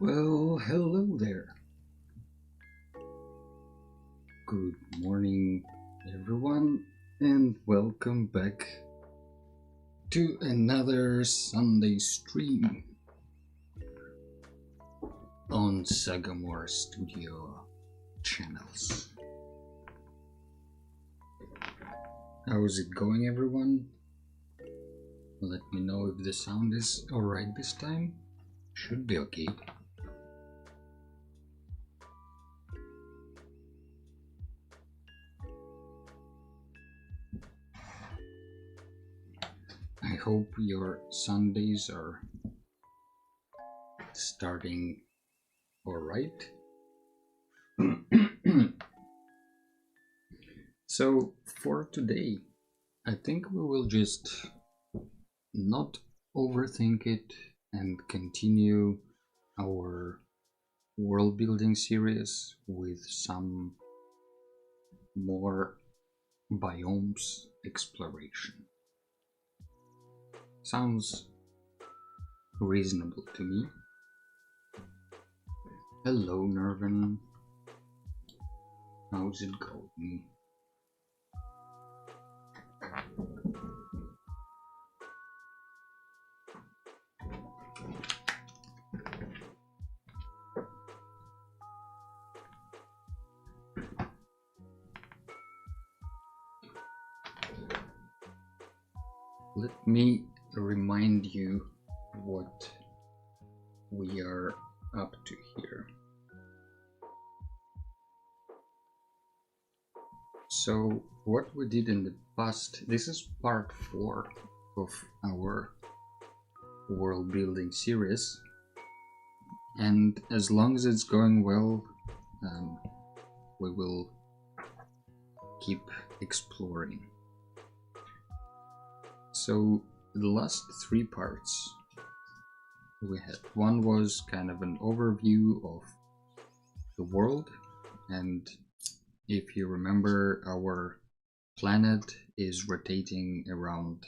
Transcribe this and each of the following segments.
Well, hello there. Good morning, everyone, and welcome back to another Sunday stream on Sagamore Studio channels. How is it going, everyone? Let me know if the sound is alright this time. Should be okay. I hope your Sundays are starting alright. So for today, I think we will just not overthink it and continue our world building series with some more biomes exploration. Sounds reasonable to me. Hello, Nervin. How's it going? Let me remind you what we are up to here. So what we did in the past, this is part 4 of our world building series, and as long as it's going well, we will keep exploring. So the last 3 parts we had, one was kind of an overview of the world, and if you remember, our planet is rotating around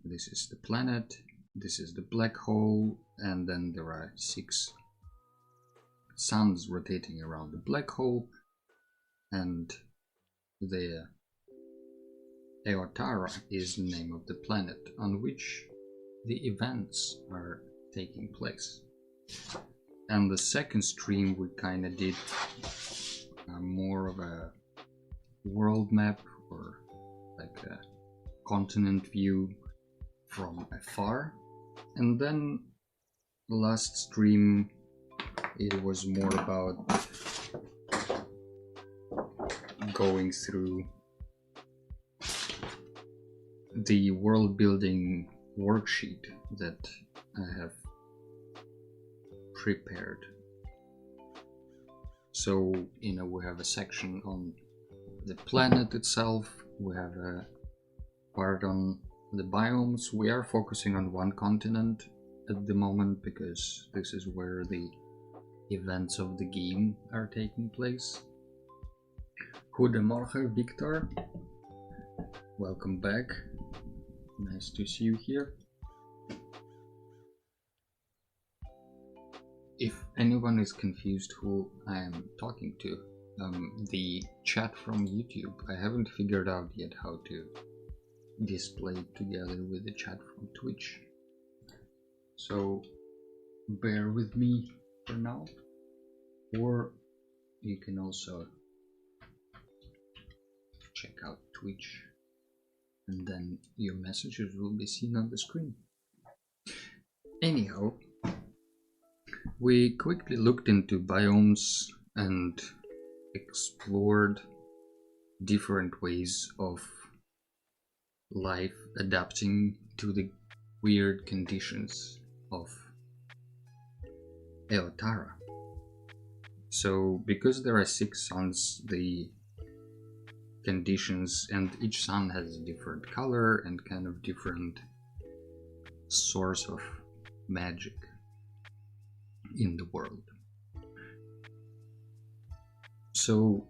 this is the planet, this is the black hole, and then there are 6 suns rotating around the black hole, and the Eotara is the name of the planet on which the events are taking place. And the second stream we kind of did more of a world map, or like a continent view from afar. And then the last stream, it was more about going through the world building worksheet that I have prepared. So, we have a section on the planet itself, we have a part on the biomes. We are focusing on one continent at the moment because this is where the events of the game are taking place. Goedemorgen, Victor. Welcome back. Nice to see you here. If anyone is confused who I am talking to, the chat from YouTube, I haven't figured out yet how to display it together with the chat from Twitch. So bear with me for now, or you can also check out Twitch and then your messages will be seen on the screen. Anyhow, we quickly looked into biomes and explored different ways of life adapting to the weird conditions of Eotara. So because there are 6 suns, the conditions, and each sun has a different color and kind of different source of magic in the world. So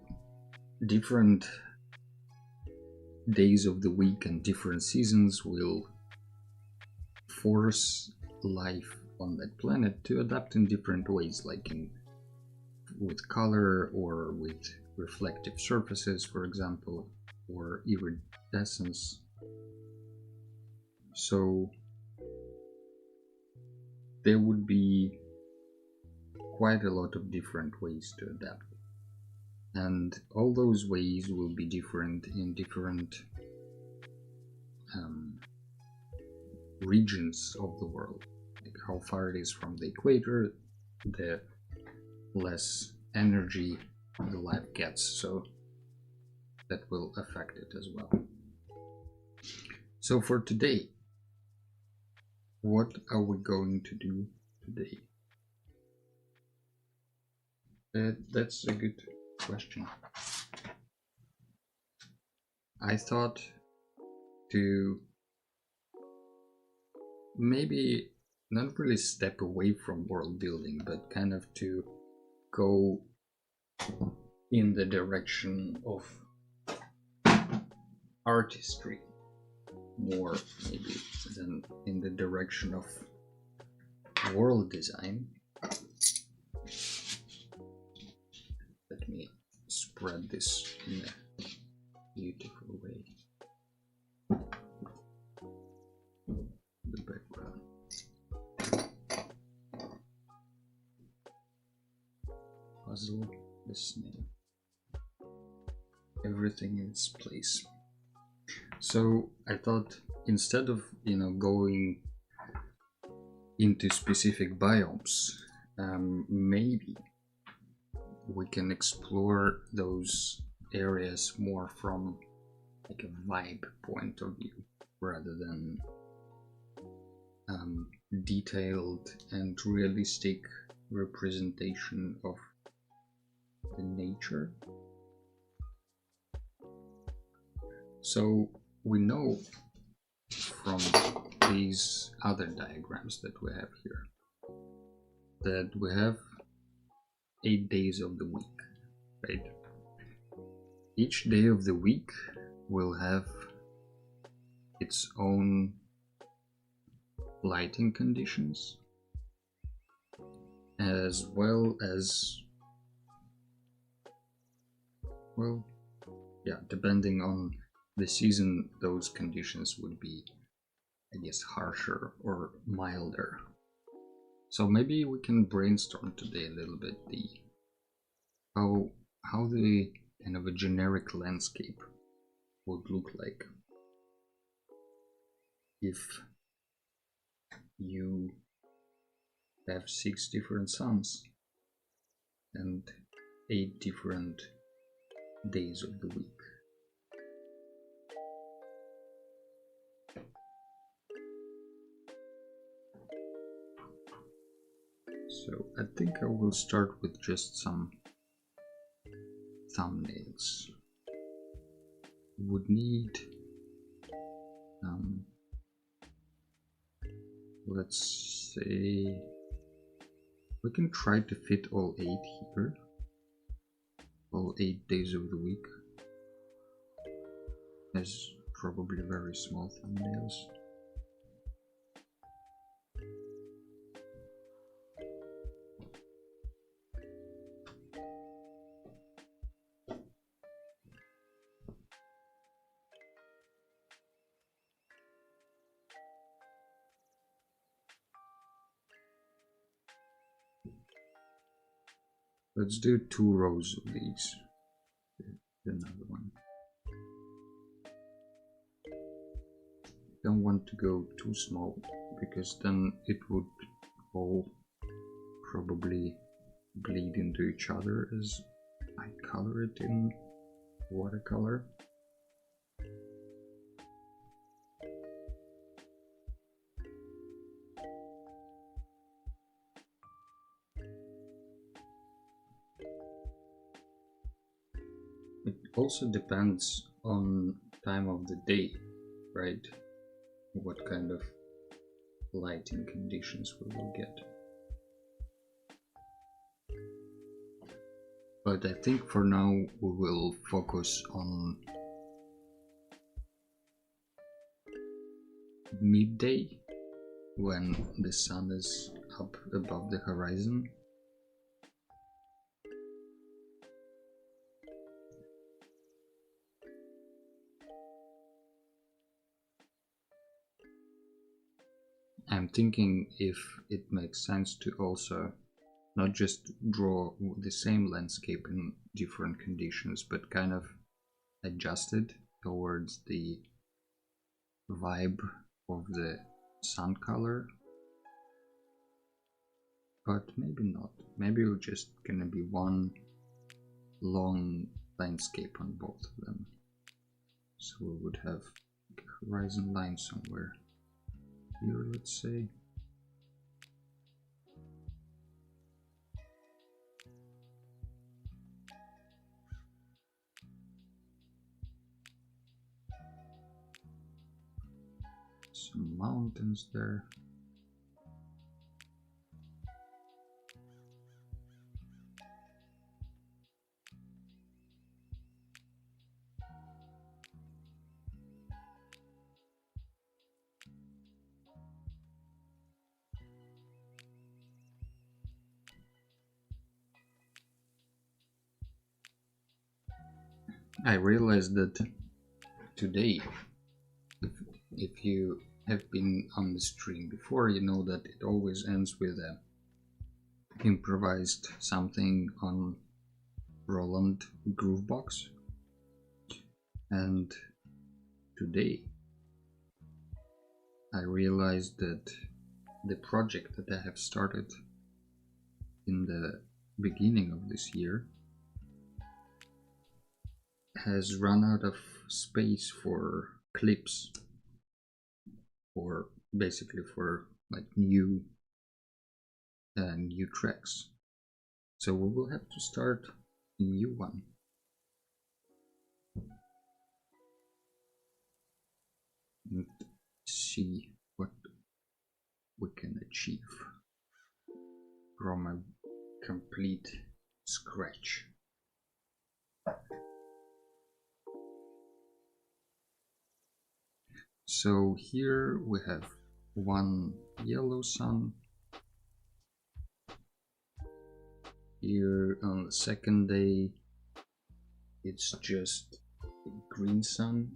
different days of the week and different seasons will force life on that planet to adapt in different ways, like with color or with reflective surfaces, for example, or iridescence. So there would be quite a lot of different ways to adapt, and all those ways will be different in different regions of the world. Like how far it is from the equator, the less energy the life gets, so that will affect it as well. So for today, what are we going to do today? That's a good question. I thought to maybe not really step away from world building, but kind of to go in the direction of artistry more, maybe, than in the direction of world design. Let me spread this in a beautiful way. The background. Puzzle, the snail. Everything in its place. So I thought, instead of going into specific biomes, maybe we can explore those areas more from like a vibe point of view, rather than detailed and realistic representation of the nature. So we know from these other diagrams that we have here that we have 8 days of the week, right? Each day of the week will have its own lighting conditions, as well as, well, yeah, depending on the season, those conditions would be, I guess, harsher or milder. So maybe we can brainstorm today a little bit how the kind of a generic landscape would look like if you have 6 different suns and 8 different days of the week. So I think I will start with just some thumbnails. Would need let's say we can try to fit all 8 here, all 8 days of the week, as probably very small thumbnails. Let's do 2 rows of these. Another one. Don't want to go too small, because then it would all probably bleed into each other as I color it in watercolor. It also depends on time of the day, right? What kind of lighting conditions we will get. But I think for now we will focus on midday, when the sun is up above the horizon. I'm thinking if it makes sense to also not just draw the same landscape in different conditions, but kind of adjust it towards the vibe of the sun color. But maybe not. Maybe we're just gonna be one long landscape on both of them. So we would have a horizon line somewhere here, let's say. Some mountains there. I realized that today, if you have been on the stream before, you know that it always ends with a improvised something on Roland Groovebox. And today I realized that the project that I have started in the beginning of this year has run out of space for clips, or basically for like new tracks. So we will have to start a new one. And see what we can achieve from a complete scratch. So here we have one yellow sun. Here on the second day it's just a green sun.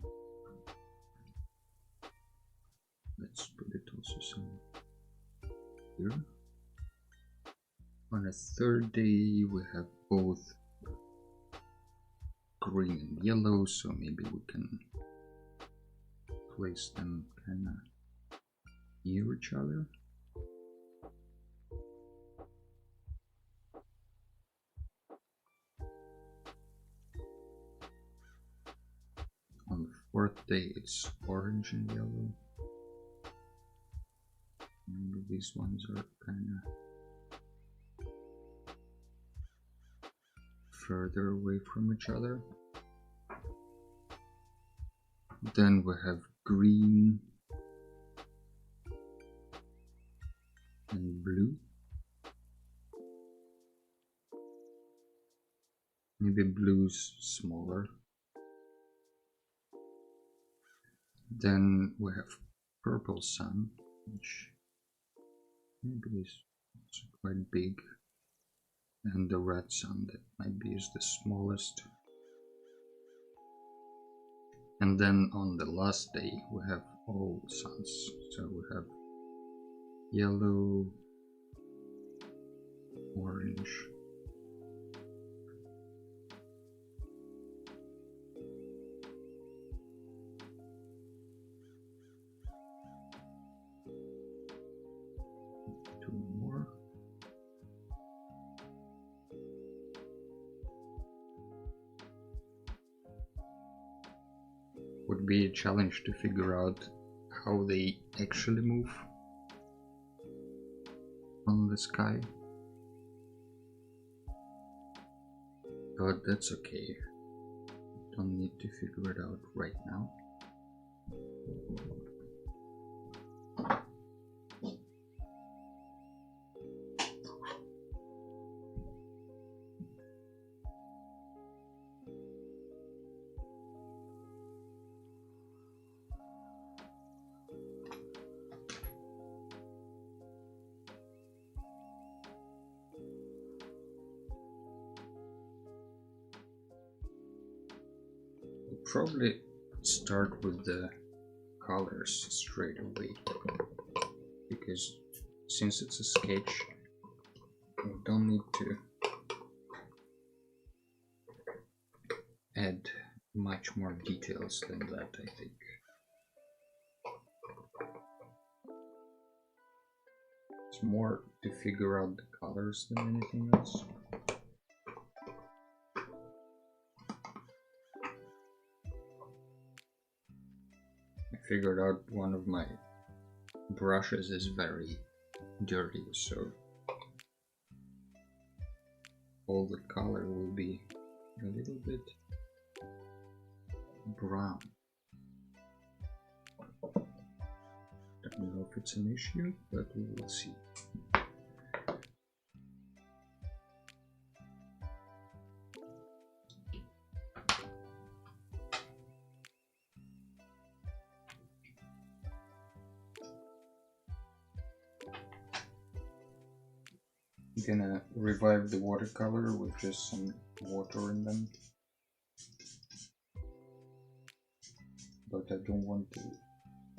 Let's put it also some here. On a third day we have both green and yellow, so maybe we can place them kind of near each other. On the fourth day it's orange and yellow. Maybe these ones are kind of further away from each other. Then we have green and blue. Maybe blue's smaller. Then we have purple sun, which maybe is also quite big, and the red sun that might be is the smallest. And then on the last day we have all suns, so we have yellow, orange, two more. Would be a challenge to figure out how they actually move on the sky, but that's okay. Don't need to figure it out right now. probably start with the colors straight away, because since it's a sketch, we don't need to add much more details than that, I think. It's more to figure out the colors than anything else. I figured out one of my brushes is very dirty, so all the color will be a little bit brown. Don't know if it's an issue, but we will see. I'm gonna revive the watercolor with just some water in them, but I don't want to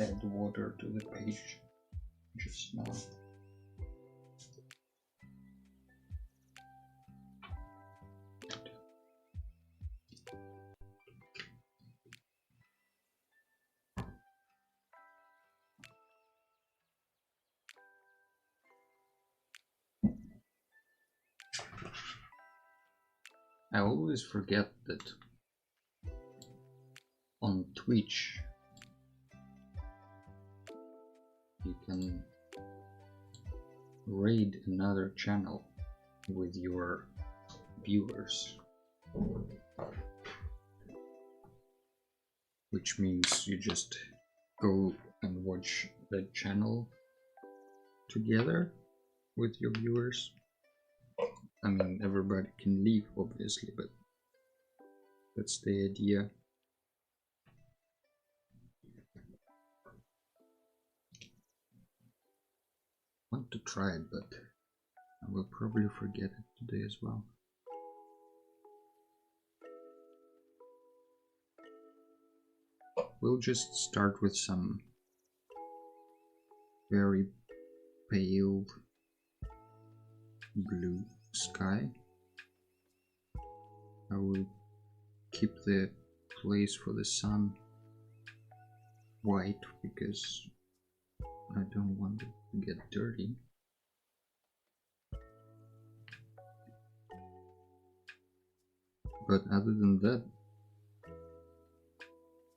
add water to the page just now. I always forget that on Twitch you can raid another channel with your viewers, which means you just go and watch that channel together with your viewers. I mean, everybody can leave, obviously, but that's the idea. I want to try it, but I will probably forget it today as well. We'll just start with some very pale blue sky. I will keep the place for the sun white because I don't want it to get dirty. But other than that,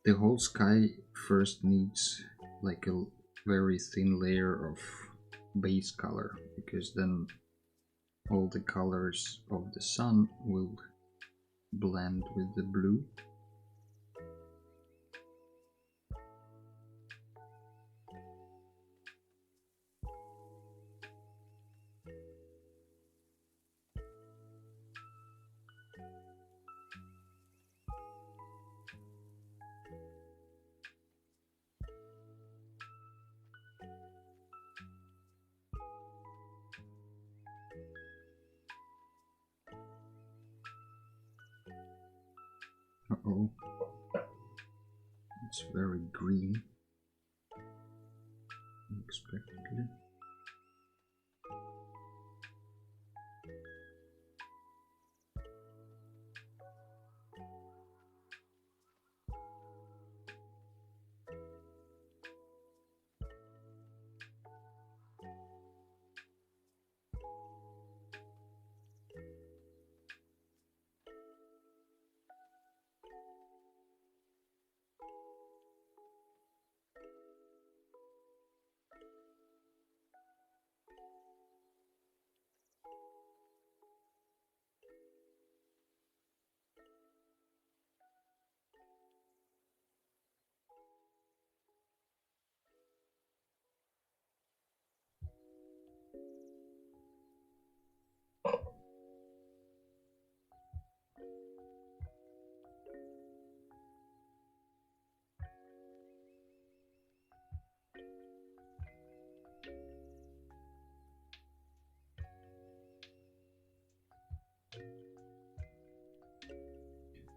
the whole sky first needs like a very thin layer of base color, because then all the colors of the sun will blend with the blue. Uh-oh, it's very green, unexpectedly.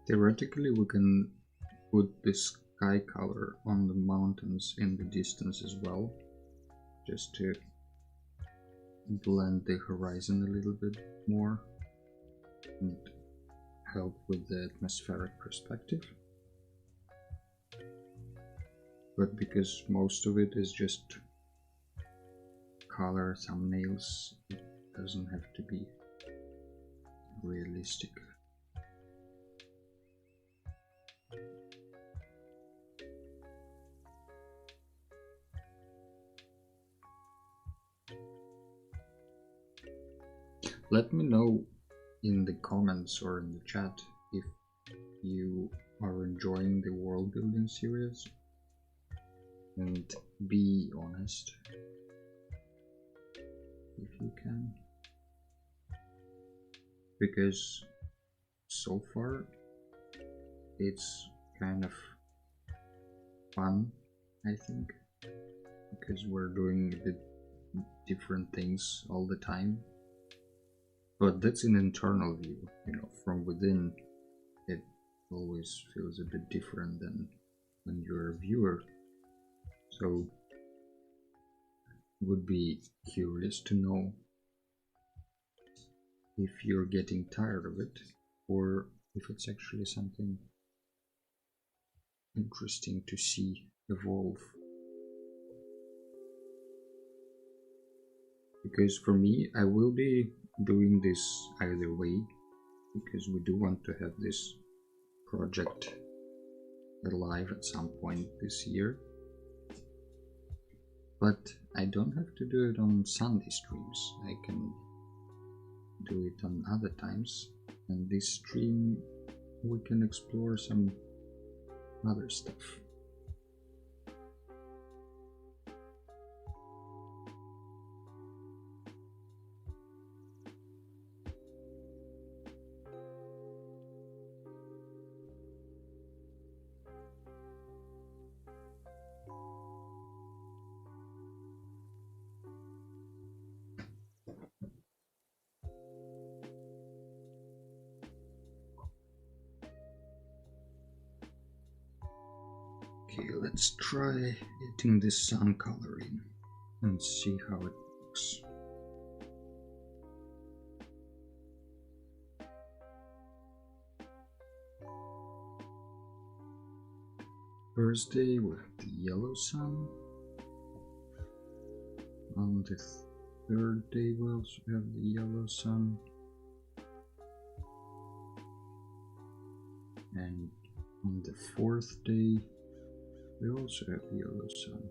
Theoretically, we can put this sky color on the mountains in the distance as well, just to blend the horizon a little bit more and help with the atmospheric perspective. But because most of it is just color thumbnails, it doesn't have to be realistic. Let me know in the comments or in the chat if you are enjoying the world building series, and be honest if you can, because so far it's kind of fun, I think, because we're doing a bit different things all the time. But that's an internal view, you know, from within it always feels a bit different than when you're a viewer. So would be curious to know if you're getting tired of it, or if it's actually something interesting to see evolve. Because for me, I will be doing this either way, because we do want to have this project alive at some point this year. But I don't have to do it on Sunday streams. I can do it on other times, and this stream we can explore some other stuff. Okay, let's try getting the sun color in and see how it looks. First day we have the yellow sun. On the third day we also have the yellow sun. And on the fourth day we also have yellow sun.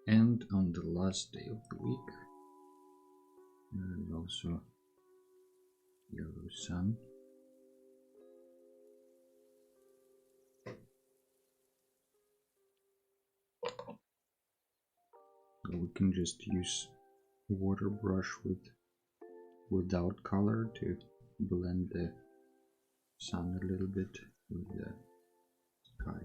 And on the last day of the week, there is also yellow sun. So we can just use a water brush without color to blend the sun a little bit with the sky.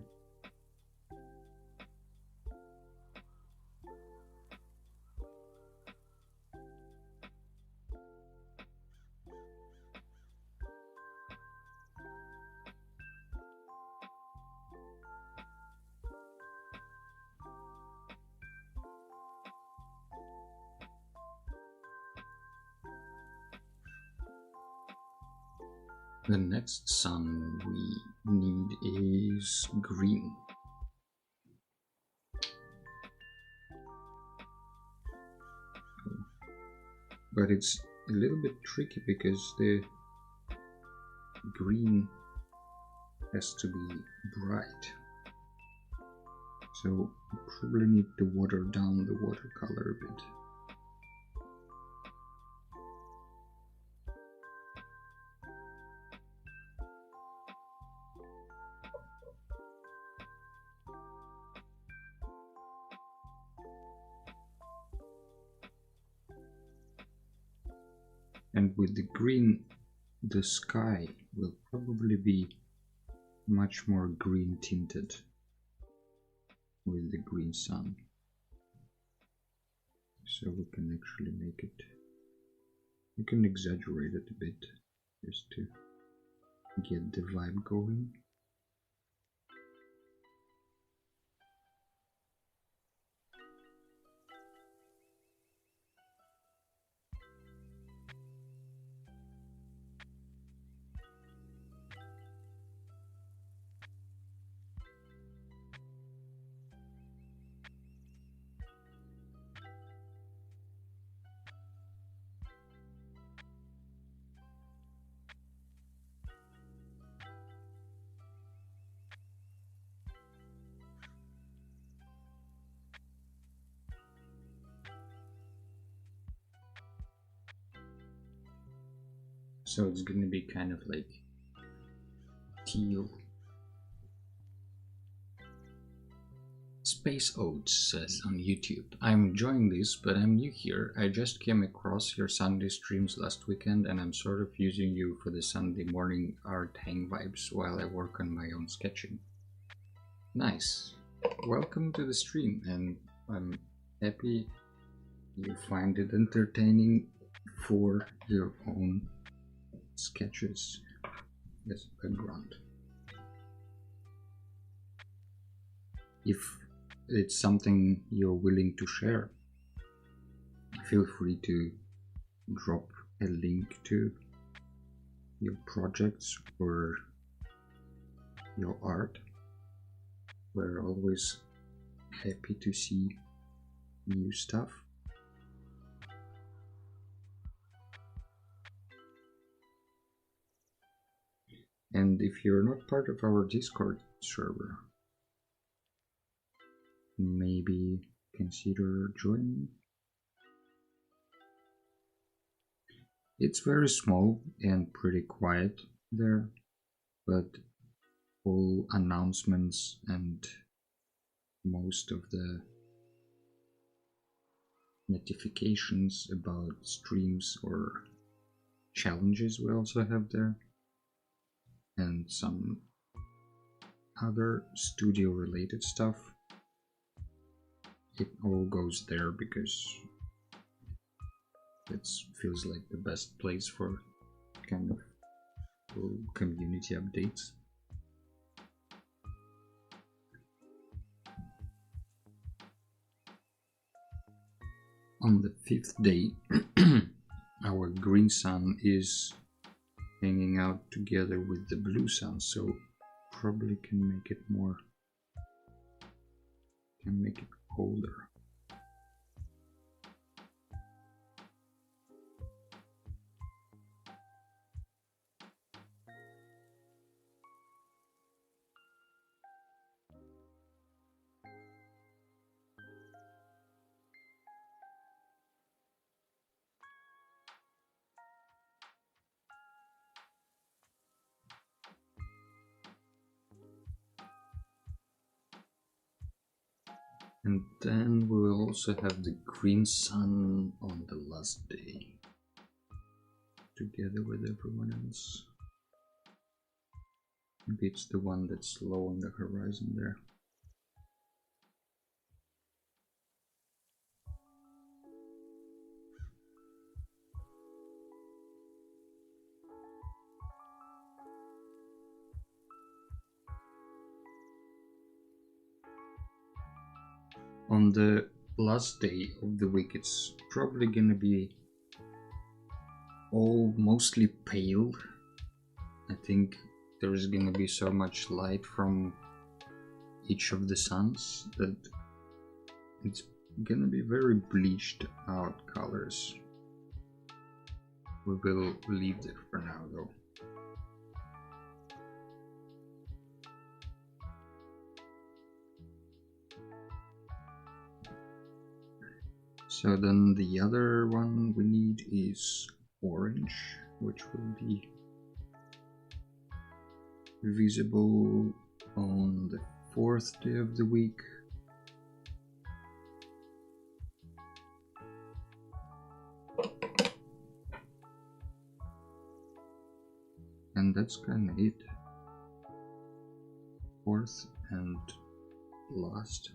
The next sun we need is green. But it's a little bit tricky because the green has to be bright. So you probably need to water down the watercolor a bit. And with the green, the sky will probably be much more green tinted with the green sun. So we can actually make it, we can exaggerate it a bit just to get the vibe going. So it's gonna be kind of like teal. Space Oats says on YouTube, I'm enjoying this, but I'm new here. I just came across your Sunday streams last weekend and I'm sort of using you for the Sunday morning art hang vibes while I work on my own sketching. Nice. Welcome to the stream, and I'm happy you find it entertaining for your own sketches as background. If it's something you're willing to share, feel free to drop a link to your projects or your art. We're always happy to see new stuff. And if you're not part of our Discord server, maybe consider joining. It's very small and pretty quiet there, but all announcements and most of the notifications about streams or challenges we also have there, and some other studio related stuff. It all goes there because it feels like the best place for kind of community updates. On the 5th day, our green sun is hanging out together with the blue sun, so probably can make it colder. And then we will also have the green sun on the last day, together with everyone else. Maybe it's the one that's low on the horizon there. On the last day of the week, it's probably gonna be all mostly pale. I think there is gonna be so much light from each of the suns that it's gonna be very bleached out colors. We will leave that for now though. So then the other one we need is orange, which will be visible on the 4th day of the week. And that's kind of it. 4th and last.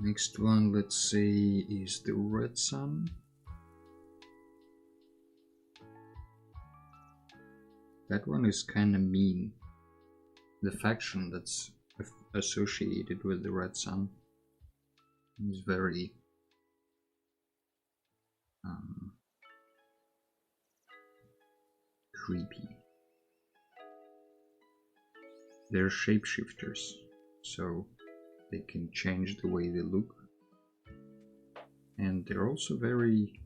Next one, let's say, is the red sun. That one is kind of mean. The faction that's associated with the red sun is very creepy. They're shapeshifters, so they can change the way they look, and they're also very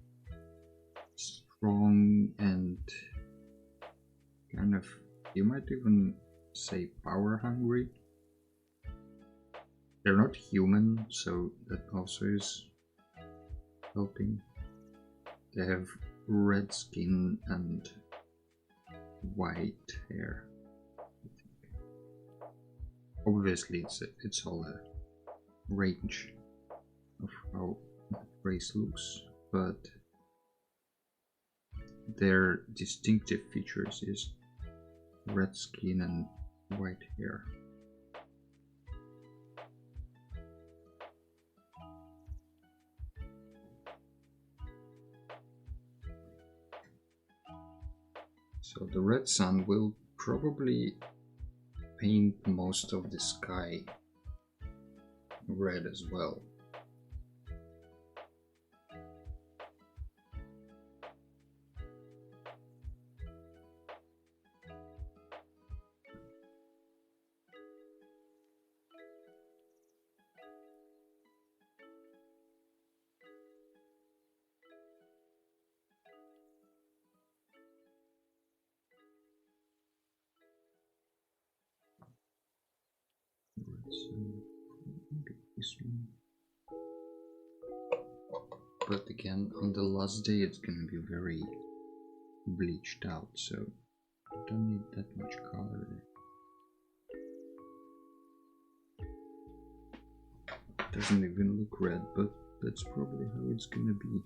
strong and kind of, you might even say, power hungry. They're not human, so that also is helping. They have red skin and white hair. Obviously, it's all a range of how the race looks, but their distinctive features is red skin and white hair. So the red sun will probably paint most of the sky red as well. This one. But again, on the last day it's gonna be very bleached out, so I don't need that much color there. Doesn't even look red, but that's probably how it's gonna be.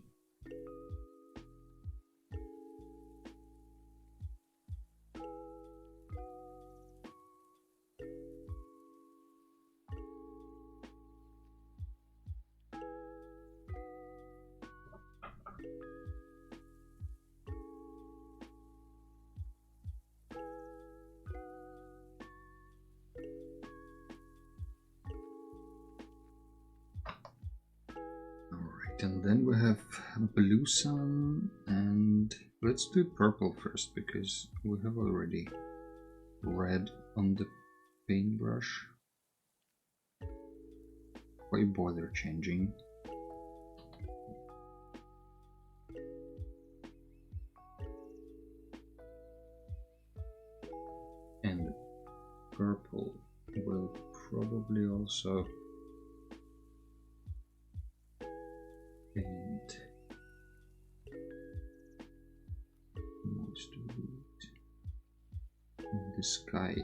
And then we have blue sun, and let's do purple first because we have already red on the paintbrush. Why bother changing? And purple will probably also paint most of it on the sky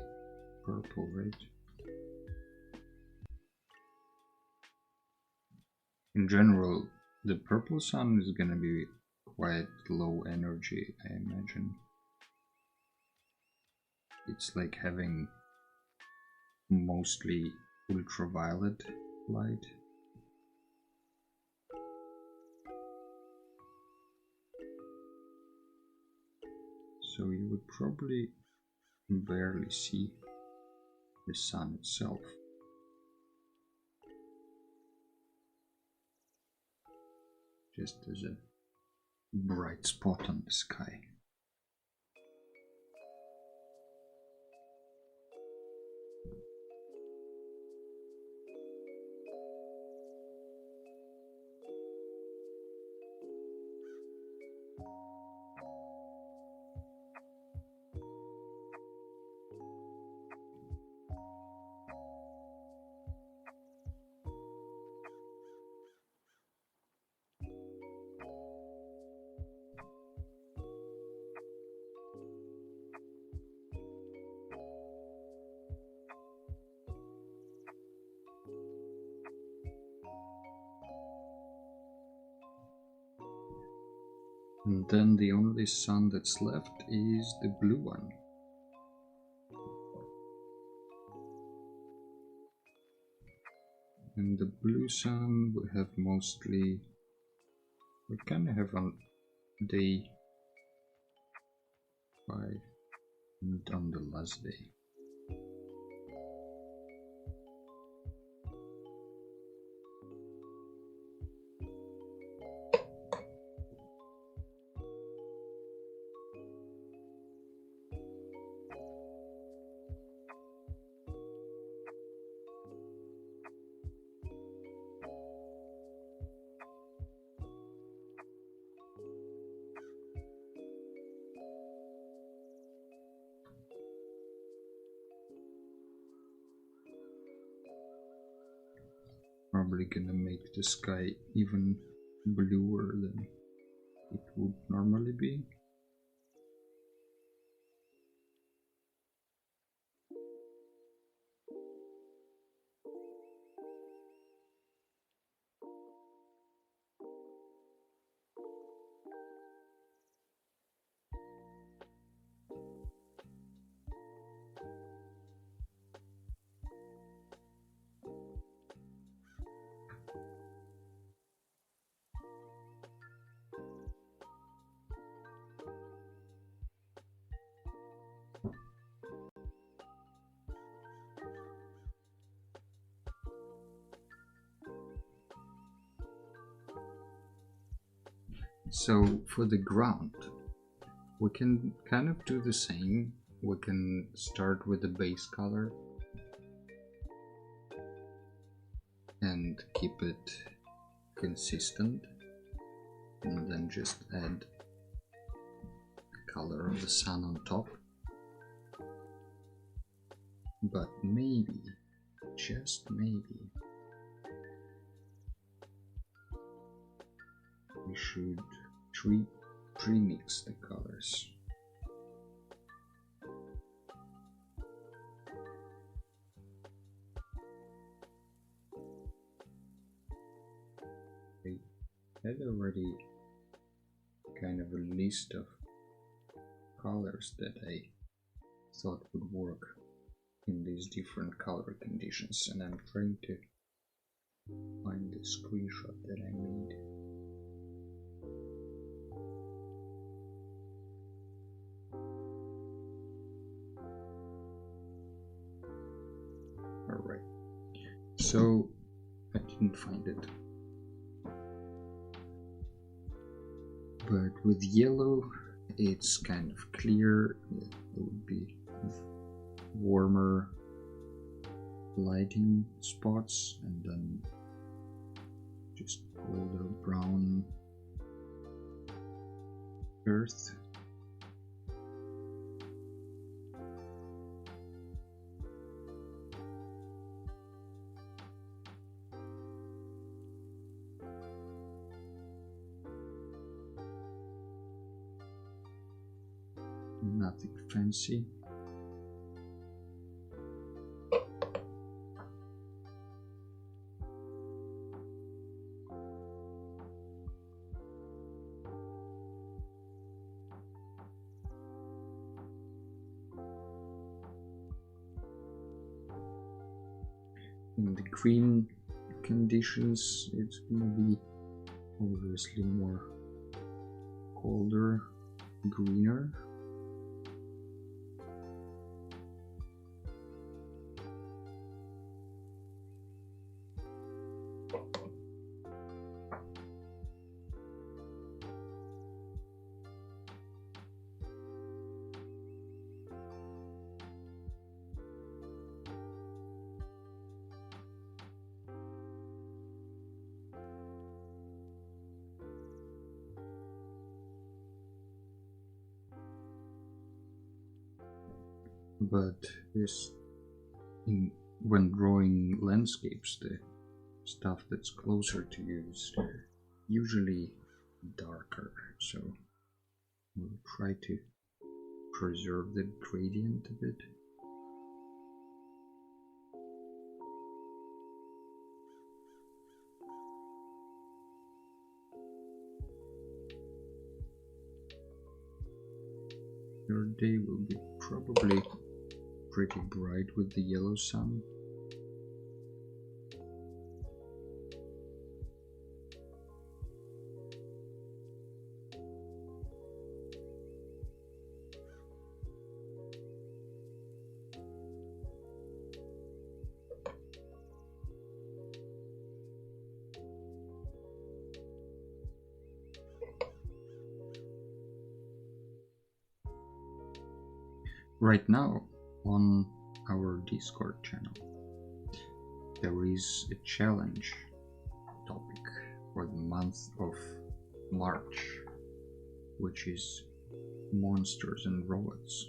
purple, right? In general, the purple sun is gonna be quite low energy, I imagine. It's like having mostly ultraviolet light. So you would probably barely see the sun itself. Just as a bright spot on the sky. And then the only sun that's left is the blue one. In the blue sun we have mostly, we kind of have on day 5 and on the last day. Probably gonna make the sky even bluer than it would normally be. So for the ground, we can kind of do the same. We can start with the base color and keep it consistent, and then just add the color of the sun on top. But maybe, just maybe, we should pre-mix the colors. I had already kind of a list of colors that I thought would work in these different color conditions, and I'm trying to find the screenshot that I made. Alright, so I didn't find it. But with yellow, it's kind of clear. It would be warmer lighting spots, and then just colder brown earth. Nothing fancy. In the green conditions, it's gonna be obviously more colder, greener. But when drawing landscapes, the stuff that's closer to you is usually darker, so we'll try to preserve the gradient a bit. Your day will be probably pretty bright with the yellow sun. right now on our Discord channel there is a challenge topic for the month of March, which is monsters and robots.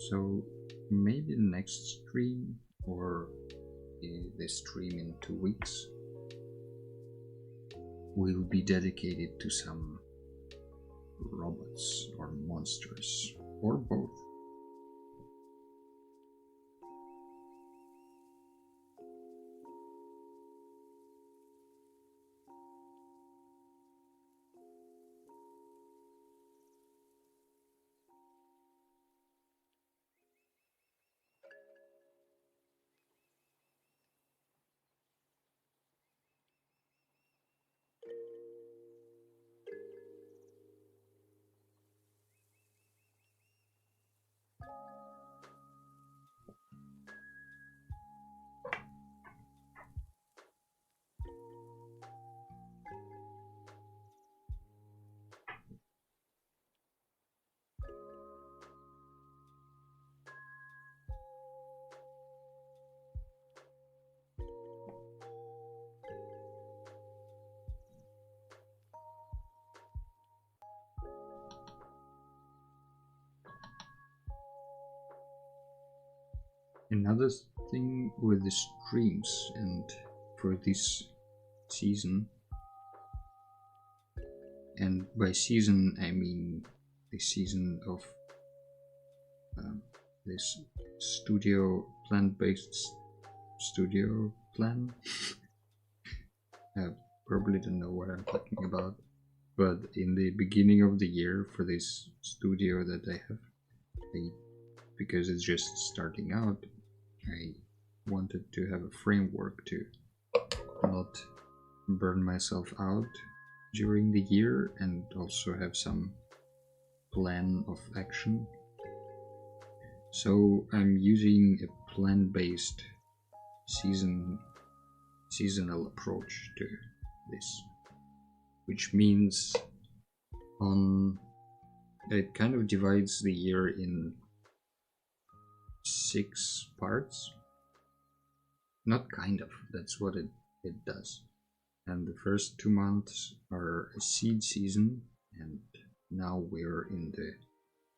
So maybe the next stream or the stream in 2 weeks will be dedicated to some robots or monsters or both. Another thing with the streams and for this season, and by season I mean the season of this studio plant-based studio plan. I probably don't know what I'm talking about, but in the beginning of the year for this studio that I have, because it's just starting out, I wanted to have a framework to not burn myself out during the year and also have some plan of action. So I'm using a plant-based seasonal approach to this, which means it kind of divides the year in 6 parts. Not kind of, that's what it does. And the first 2 months are a seed season, and now we're in the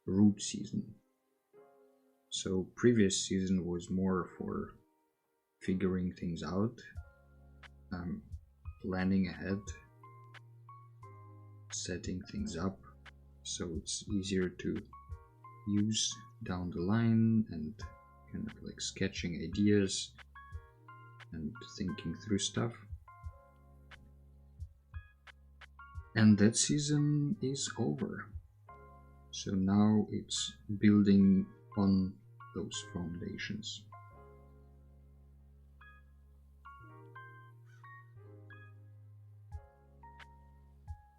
root season. So previous season was more for figuring things out, planning ahead, setting things up so it's easier to use down the line, and kind of like sketching ideas and thinking through stuff. And that season is over. So now it's building on those foundations.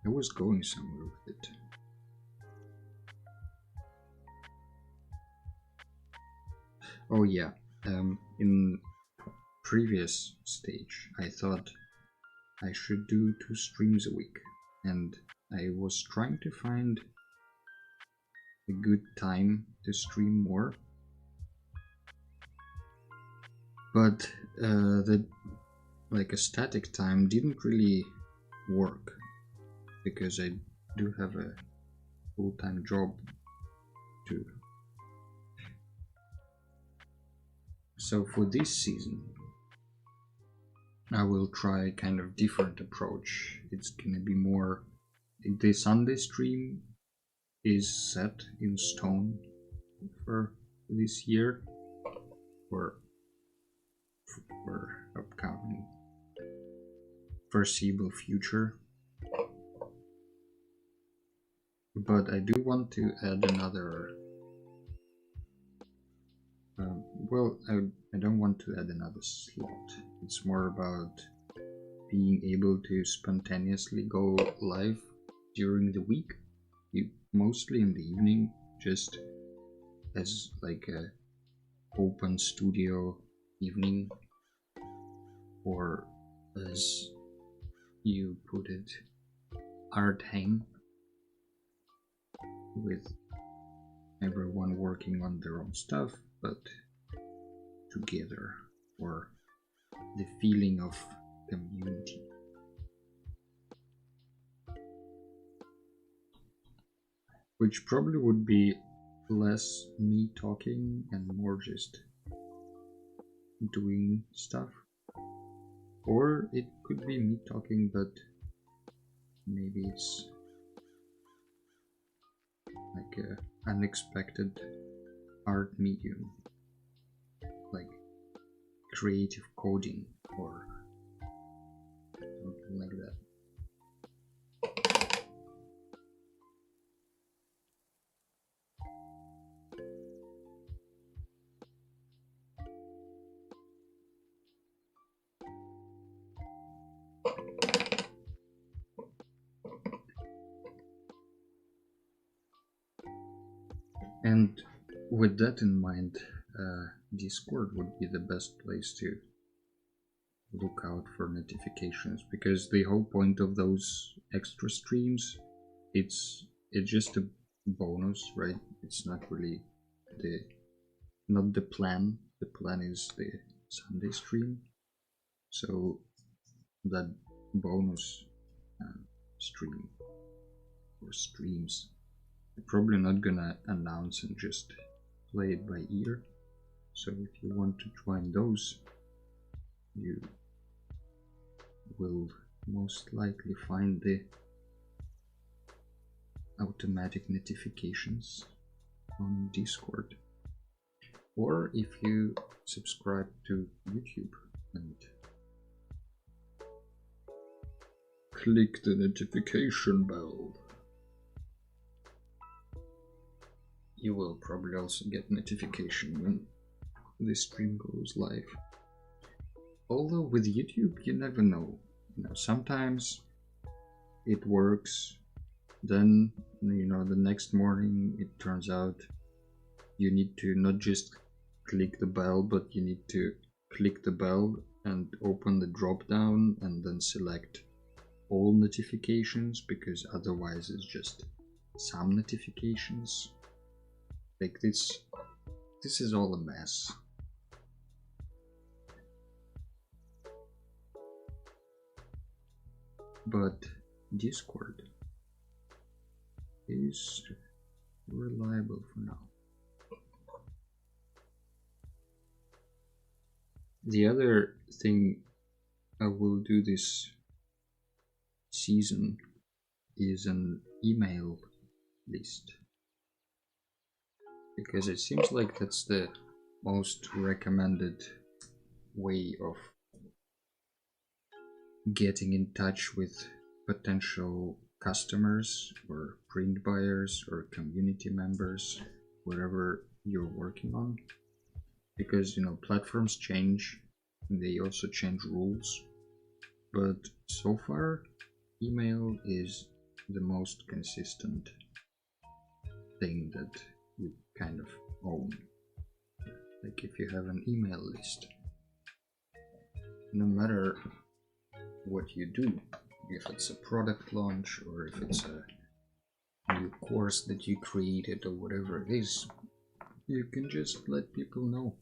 I was going somewhere with it. Oh yeah, in previous stage I thought I should do 2 streams a week, and I was trying to find a good time to stream more, but the like a static time didn't really work because I do have a full-time job too. So for this season I will try kind of different approach. It's gonna be more, the Sunday stream is set in stone for this year, for upcoming foreseeable future. But I do want to add another, well, I don't want to add another slot. It's more about being able to spontaneously go live during the week, mostly in the evening, just as like a open studio evening, or as you put it, art hang, with everyone working on their own stuff, but together, for the feeling of community. Which probably would be less me talking and more just doing stuff. Or it could be me talking, but maybe it's like an unexpected art medium, like creative coding or something like that. And with that in mind, Discord would be the best place to look out for notifications, because the whole point of those extra streams, it's just a bonus, right? It's not really not the plan. The plan is the Sunday stream, so that bonus stream or streams, I'm probably not gonna announce and just play it by ear. So if you want to join those, you will most likely find the automatic notifications on Discord. Or if you subscribe to YouTube and click the notification bell, you will probably also get notification when the stream goes live. Although with YouTube, you never know. Sometimes it works, then the next morning it turns out you need to not just click the bell, but you need to click the bell and open the drop down and then select all notifications, because otherwise it's just some notifications. Like this is all a mess. But Discord is reliable for now. The other thing I will do this season is an email list, because it seems like that's the most recommended way of getting in touch with potential customers or print buyers or community members, whatever you're working on. Because platforms change, they also change rules, but so far email is the most consistent thing that you kind of own. Like if you have an email list, no matter what you do, if it's a product launch or if it's a new course that you created or whatever it is, you can just let people know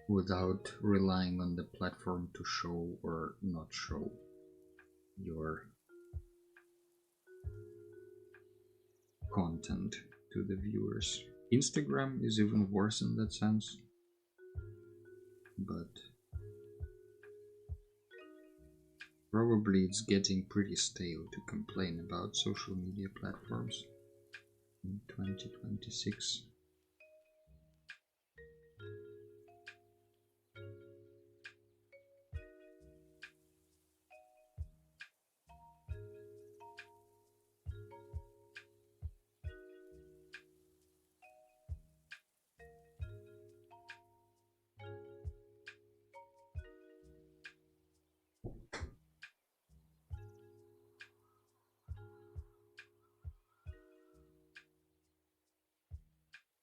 without relying on the platform to show or not show your content to the viewers. Instagram is even worse in that sense, but probably it's getting pretty stale to complain about social media platforms in 2026.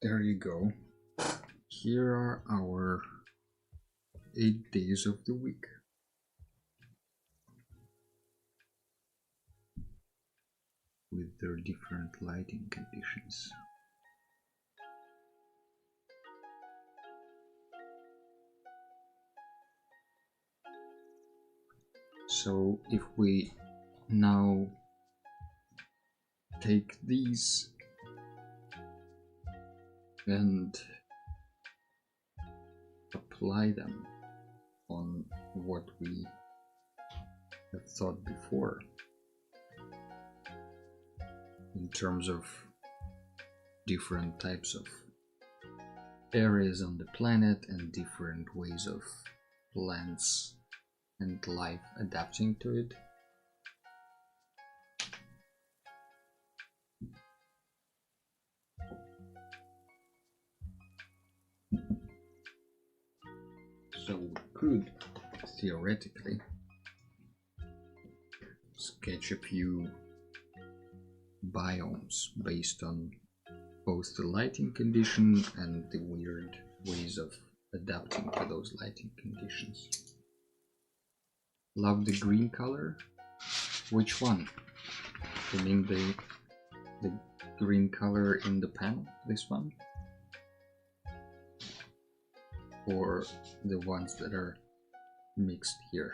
There you go. Here are our 8 days of the week. with their different lighting conditions. So if we now take these and apply them on what we have thought before in terms of different types of areas on the planet and different ways of plants and life adapting to it. So we could theoretically sketch a few biomes based on both the lighting condition and the weird ways of adapting to those lighting conditions. Love the green color. Which one? You mean the green color in the panel? This one? Or the ones that are mixed here?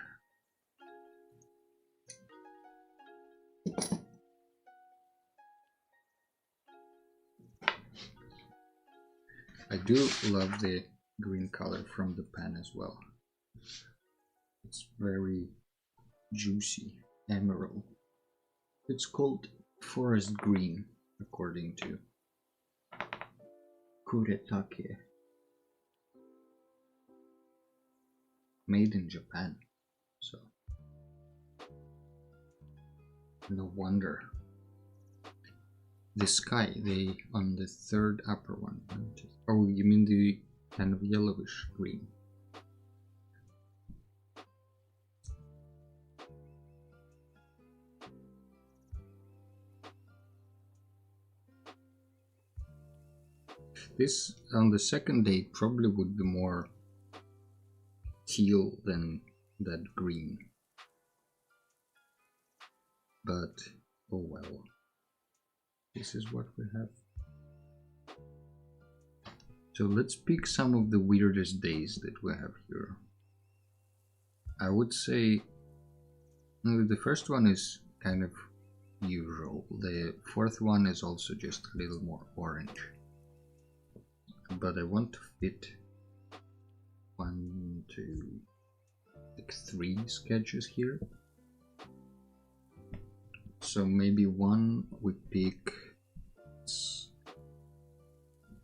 I do love the green color from the pan as well. It's very juicy, emerald. It's called forest green, according to Kuretake. Made in Japan, so no wonder. The sky, on the third upper one. Oh, you mean the kind of yellowish green? This on the second date probably would be more teal than that green, but oh well, this is what we have. So let's pick some of the weirdest days that we have here. I would say the first one is kind of usual. The fourth one is also just a little more orange, but I want to fit 1, 2, like 3 sketches here. So maybe one we pick,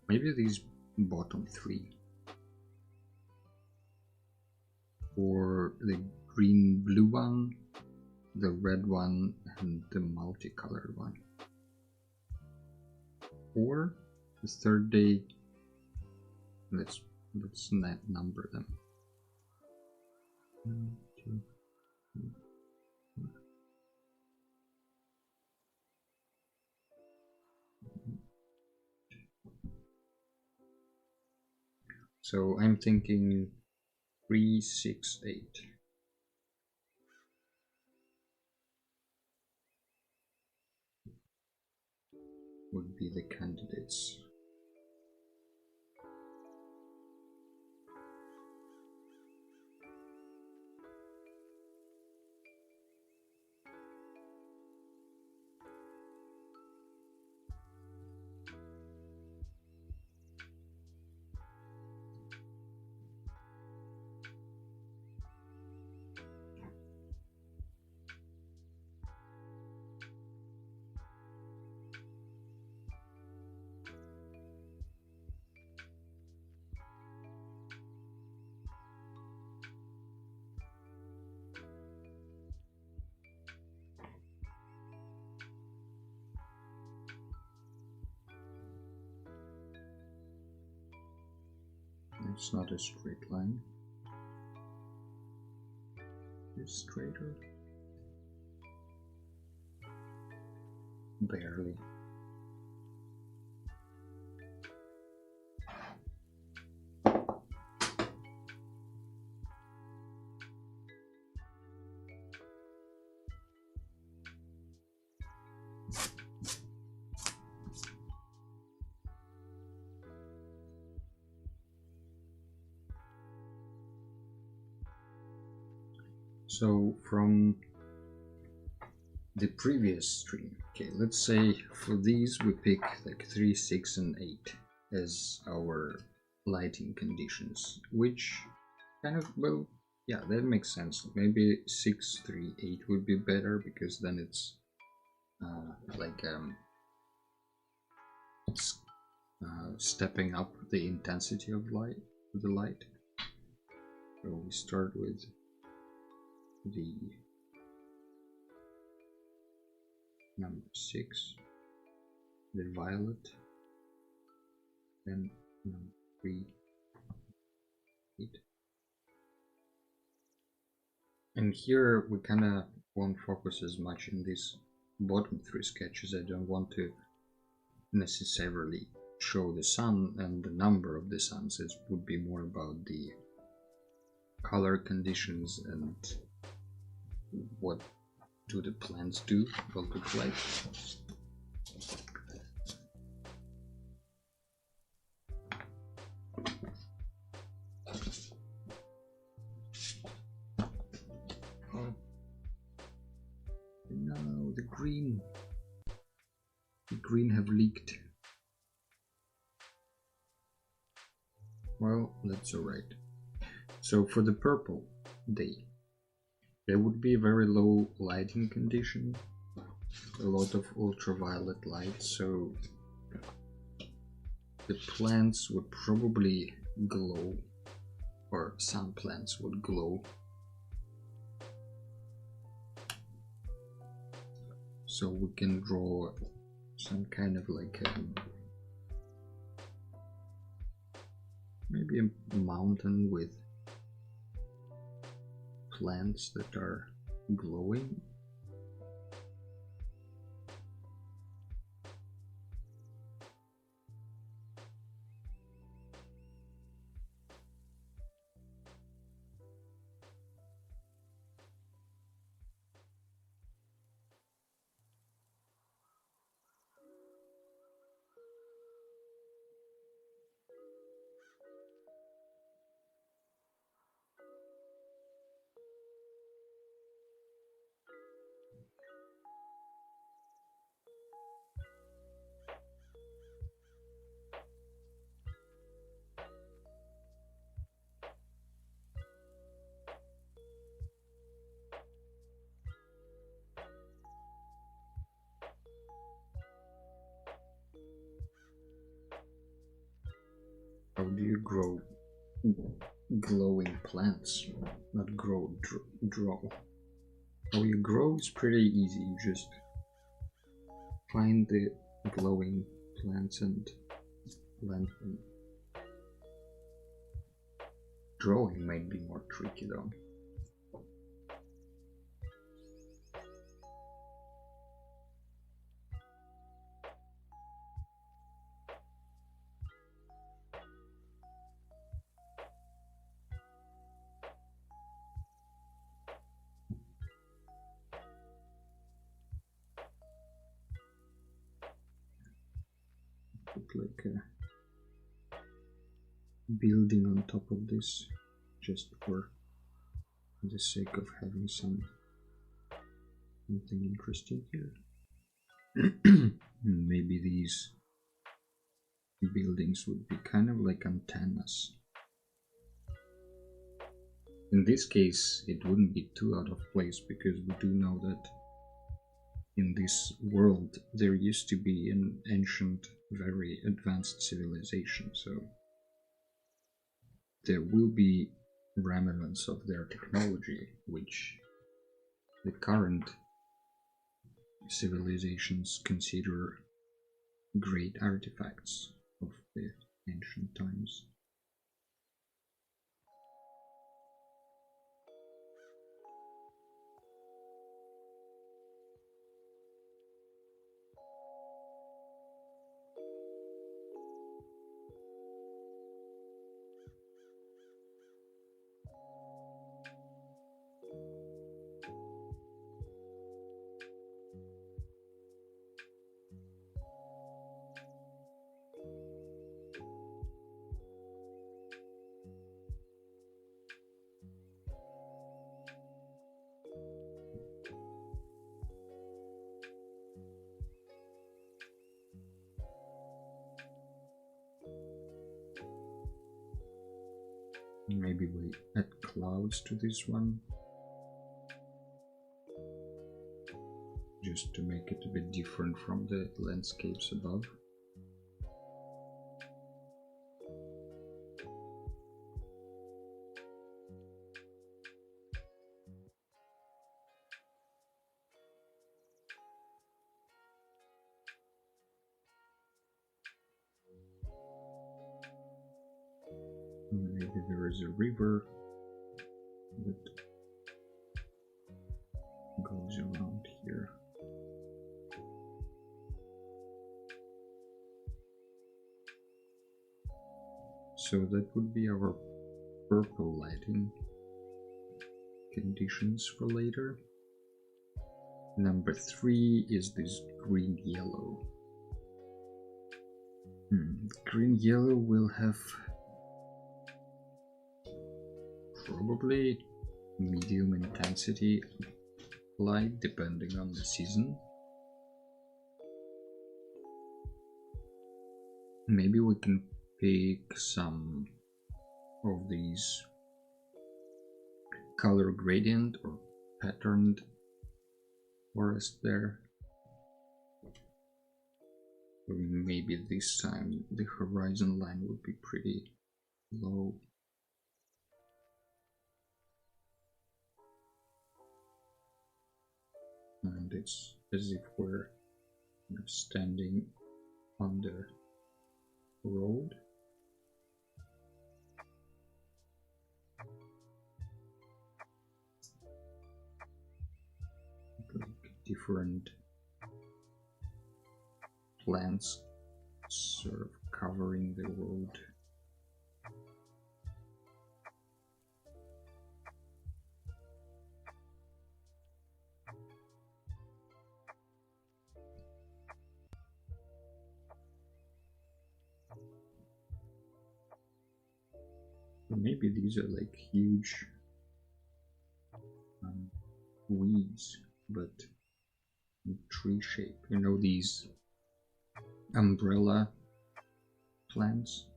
maybe these bottom 3, or the green blue one, the red one, and the multicolored one. Or the third day, let's not number them. 1, 2, 3, 4. So I'm thinking 3, 6, 8. Would be the candidates. It's not a straight line. It's straighter. Barely. So from the previous stream, okay, let's say for these we pick like 3, 6 and 8 as our lighting conditions, which kind of, well, yeah, that makes sense. Maybe 6, 3, 8 would be better, because then it's stepping up the intensity of the light. So we start with the number 6, the violet, then number 3, 8. And here we kind of won't focus as much in these bottom 3 sketches. I don't want to necessarily show the sun and the number of the suns. It would be more about the color conditions and what do the plants do, what look like. Oh no, the green have leaked. Well, that's alright. So for the purple day, there would be a very low lighting condition, a lot of ultraviolet light, so the plants would probably glow, or some plants would glow. So we can draw some kind of like maybe a mountain with plants that are glowing. How do you grow glowing plants? Not grow, draw. How you grow is pretty easy. You just find the glowing plants and plant them. Drawing might be more tricky though. Put like a building on top of this, just for the sake of having something interesting here. Maybe these buildings would be kind of like antennas. In this case, it wouldn't be too out of place, because we do know that in this world there used to be an ancient, very advanced civilization, so there will be remnants of their technology, which the current civilizations consider great artifacts of the ancient times. Maybe we add clouds to this one, just to make it a bit different from the landscapes above. Maybe there is a river that goes around here. So that would be our purple lighting conditions for later. Number 3 is this green-yellow. Green-yellow will have probably medium intensity light depending on the season. Maybe we can pick some of these color gradient or patterned forest there. Maybe this time the horizon line would be pretty low. And it's as if we're standing on the road. Like different plants sort of covering the road. Maybe these are like huge weeds, but in tree shape. You know, these umbrella plants?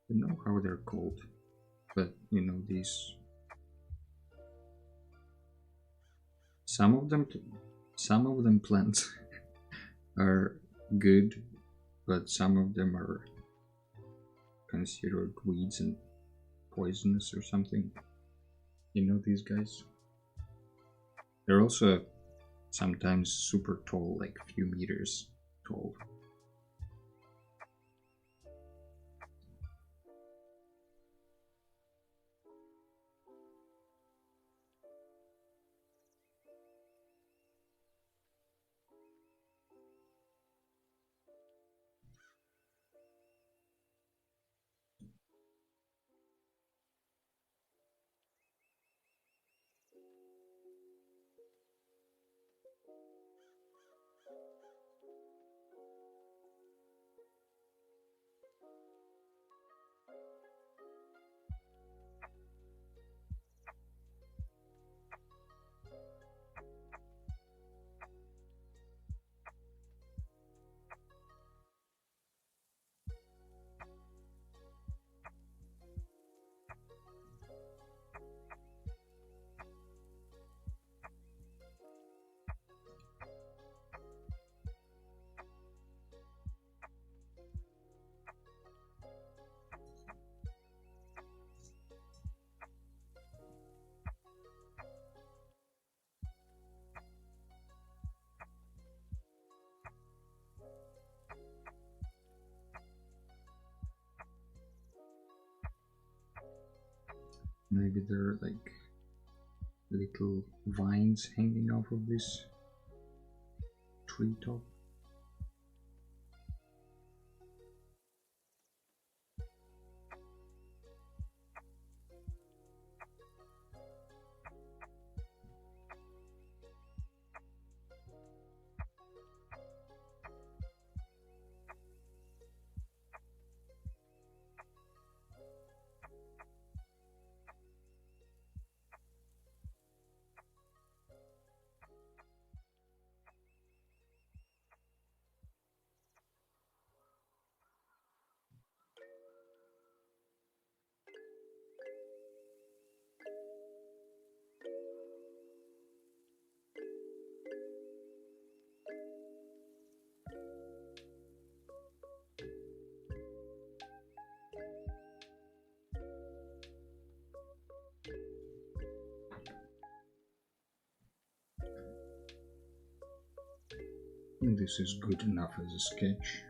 I don't know how they're called, but you know, these. Some of them plants are good, but some of them are considered weeds and poisonous or something. You know these guys? They're also sometimes super tall, like a few meters tall. Maybe there are like little vines hanging off of this treetop. think this is good enough as a sketch.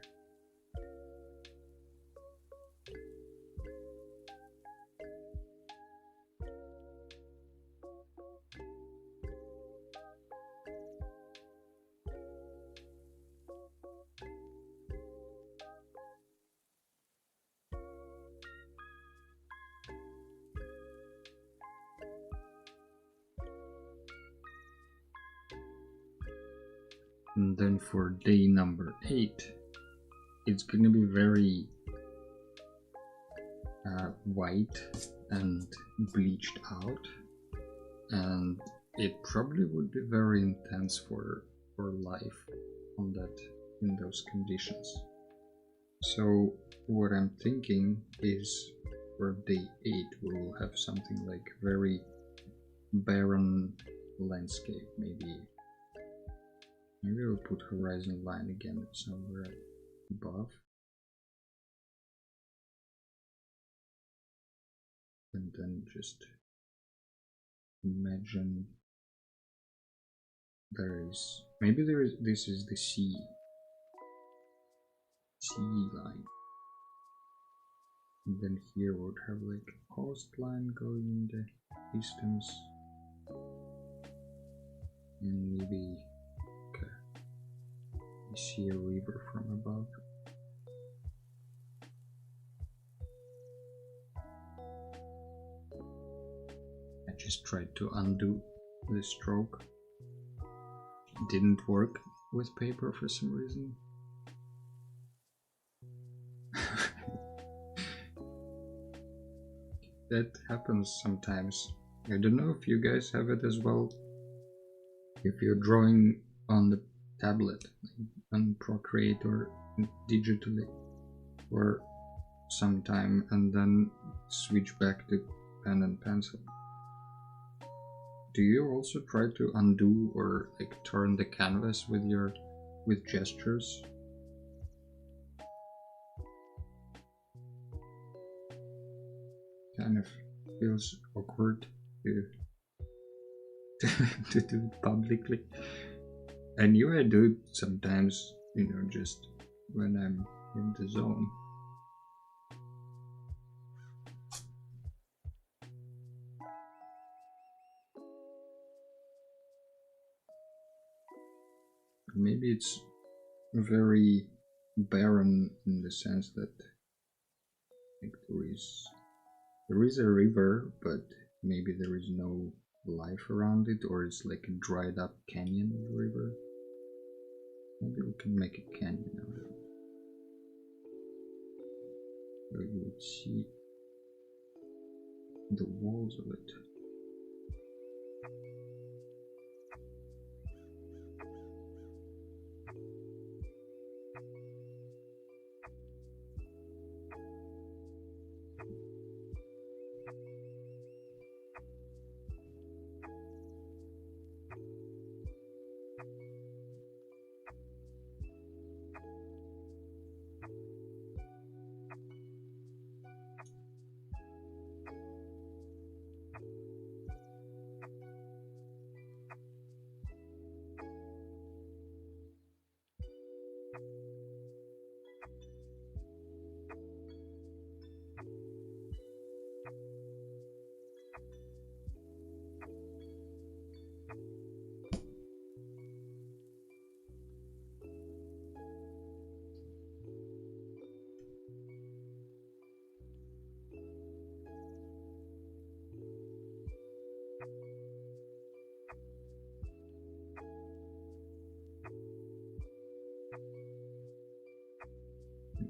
And then for day number 8, it's gonna be very white and bleached out, and it probably would be very intense for life on that, in those conditions. So what I'm thinking is for day 8 we will have something like very barren landscape. Maybe we'll put horizon line again somewhere above. And then just imagine this is the sea line. And then here we'll have like a coastline going in the distance. And maybe you see a river from above. I just tried to undo the stroke. It didn't work with paper for some reason. That happens sometimes. I don't know if you guys have it as well. If you're drawing on the tablet, on Procreate or digitally for some time and then switch back to pen and pencil. Do you also try to undo or like turn the canvas with gestures? Kind of feels awkward to do it publicly. I knew I do it sometimes, just when I'm in the zone. Maybe it's very barren in the sense that like there is a river, but maybe there is no life around it, or it's like a dried up canyon of the river. Maybe we can make a canyon out of it. So you would see the walls of it.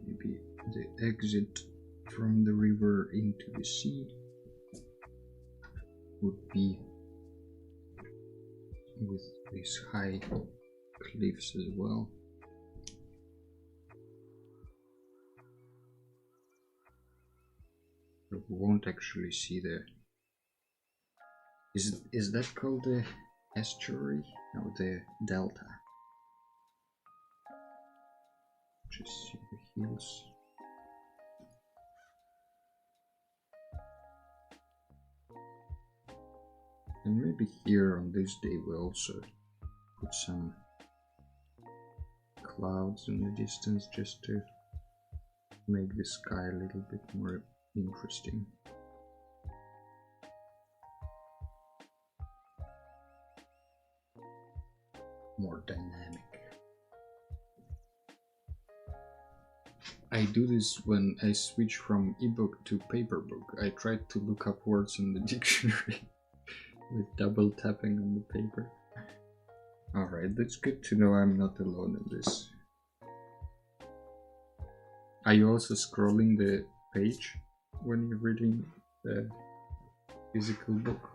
Maybe the exit from the river into the sea would be with these high cliffs as well. But we won't actually see the... Is that called the estuary? No, the delta. Just see the hills. And maybe here on this day we also put some clouds in the distance just to make the sky a little bit more interesting. More dynamic. I do this when I switch from ebook to paper book. I try to look up words in the dictionary with double tapping on the paper. Alright, that's good to know I'm not alone in this. Are you also scrolling the page when you're reading the physical book?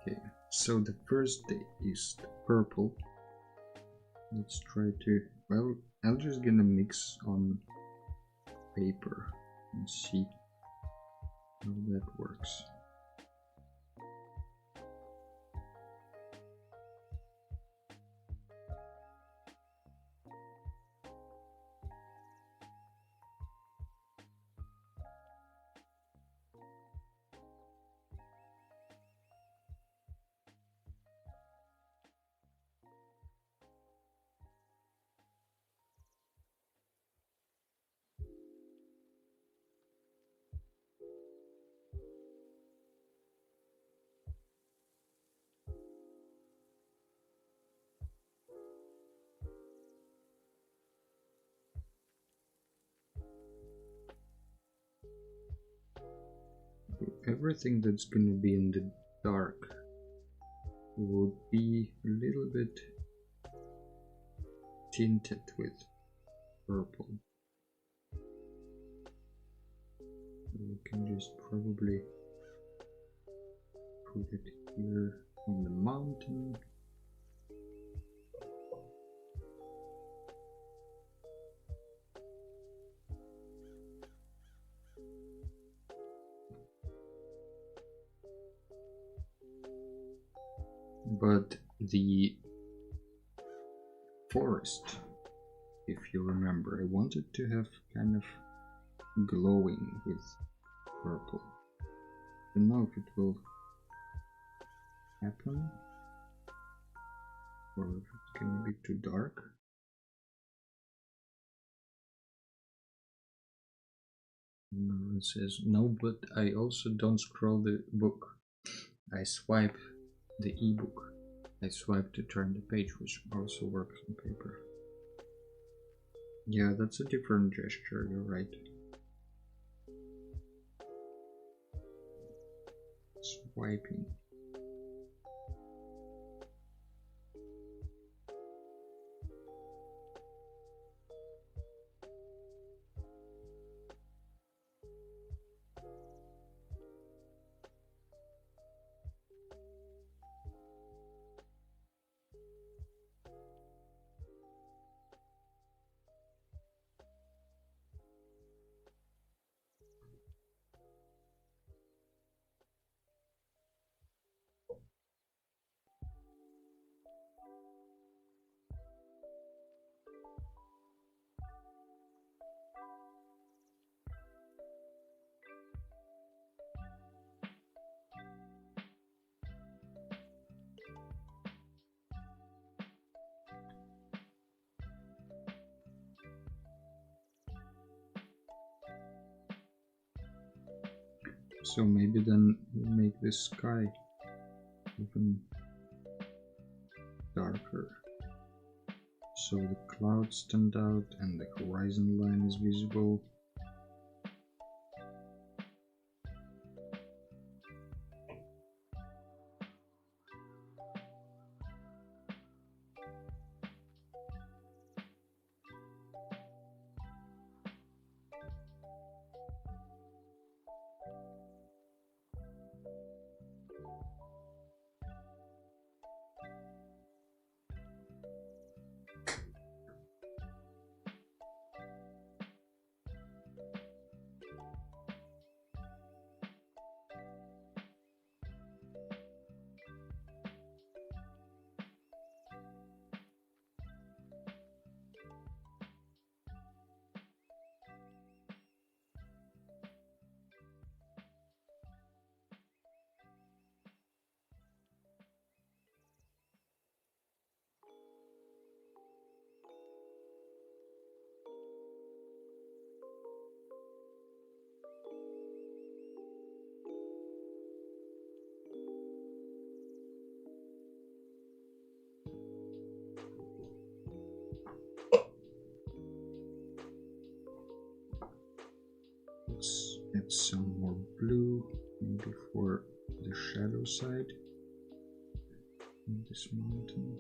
Okay, so the first day is the purple. Let's try to, well, I'm just gonna mix on paper and see how that works. Everything that's gonna be in the dark would be a little bit tinted with purple. We can just probably put it here on the mountain. But the forest, if you remember, I wanted to have kind of glowing with purple. I don't know if it will happen or if it's gonna be too dark. No, it says no, but I also don't scroll the book. I swipe the ebook. I swipe to turn the page, which also works on paper. Yeah, that's a different gesture, you're right. Swiping. So maybe then we'll make the sky even darker. So the clouds stand out and the horizon line is visible. add some more blue, maybe for the shadow side of this mountain.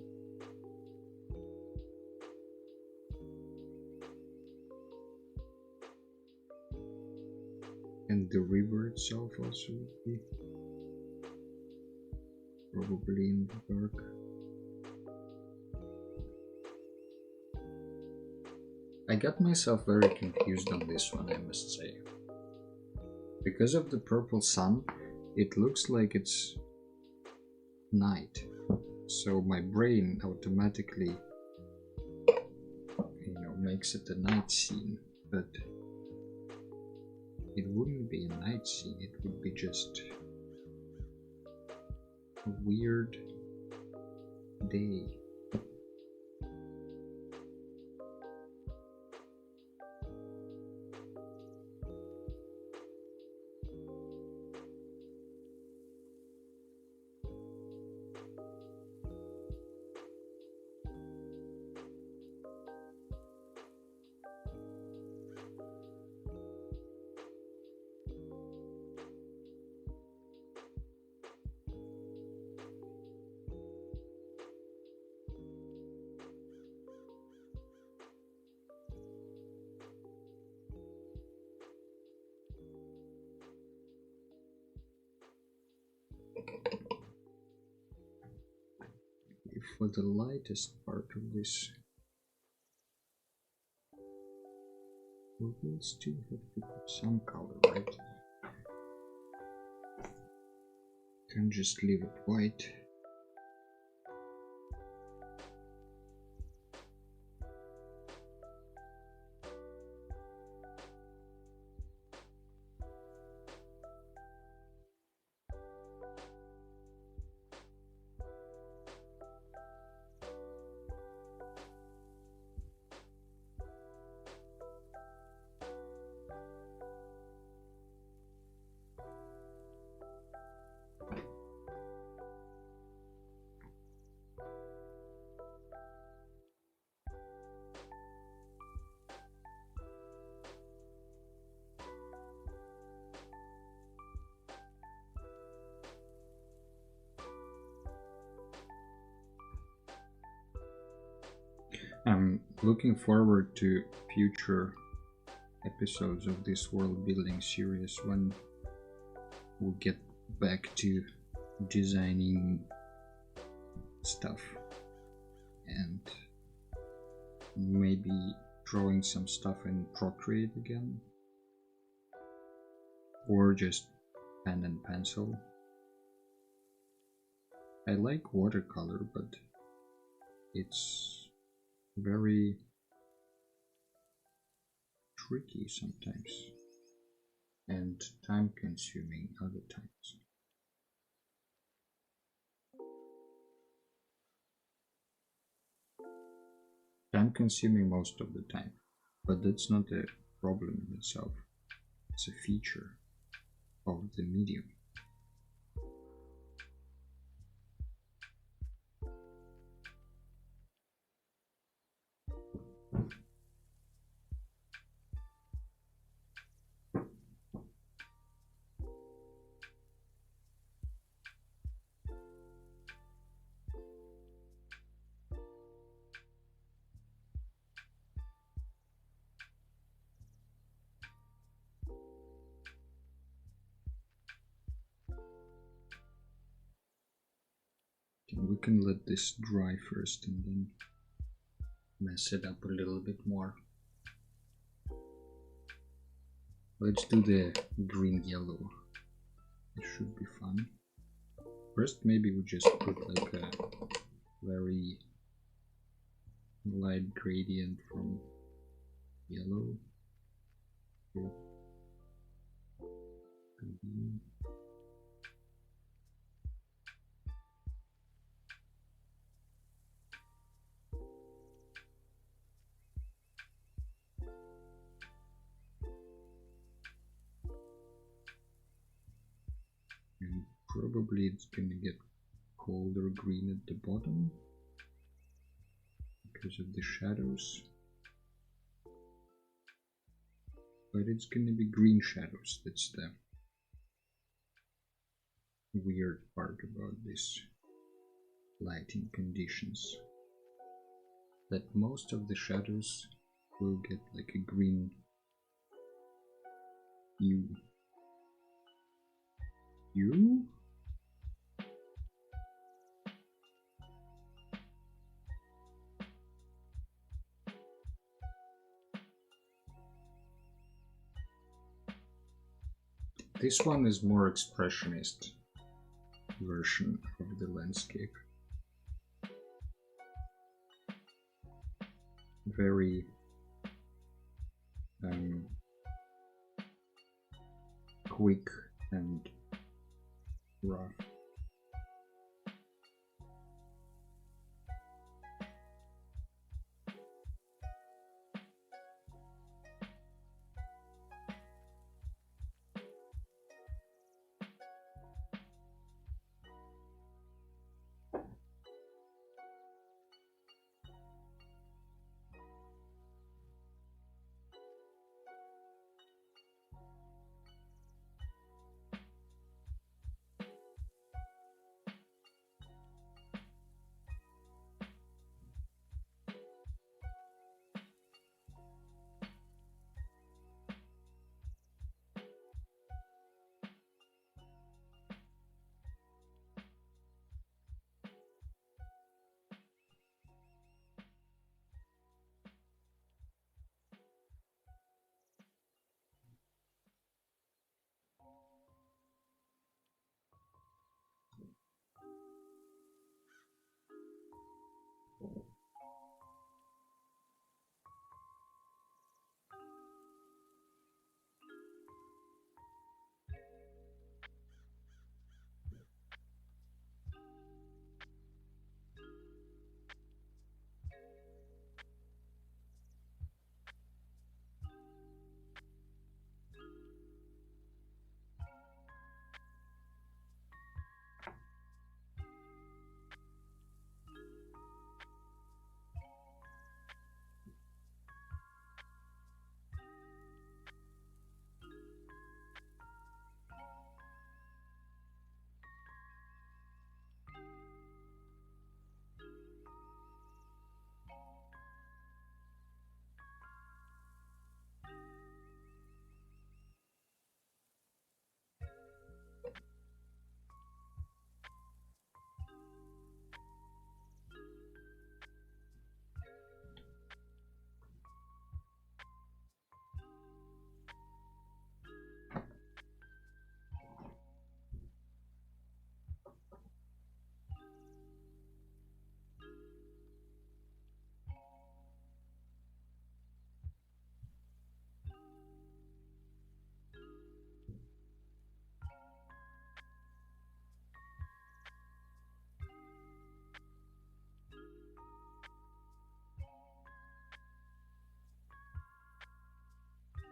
And the river itself also would be probably in the dark. I got myself very confused on this one, I must say. Because of the purple sun, it looks like it's night. So my brain automatically, makes it a night scene, but it wouldn't be a night scene, it would be just a weird day. For the lightest part of this, we will still have to put some color, right? Can't just leave it white. I'm looking forward to future episodes of this world building series when we get back to designing stuff and maybe drawing some stuff in Procreate again, or just pen and pencil. I like watercolor, but it's very tricky sometimes and time consuming other times. Time consuming most of the time, but that's not a problem in itself. It's a feature of the medium. We can let this dry first and then mess it up a little bit more. Let's do the green-yellow. It should be fun. First, maybe we just put like a very light gradient from yellow to green. And probably it's gonna get colder green at the bottom because of the shadows. but it's gonna be green shadows. That's the weird part about this lighting conditions, that most of the shadows will get like a green hue. This one is more expressionist version of the landscape. Very quick and rough.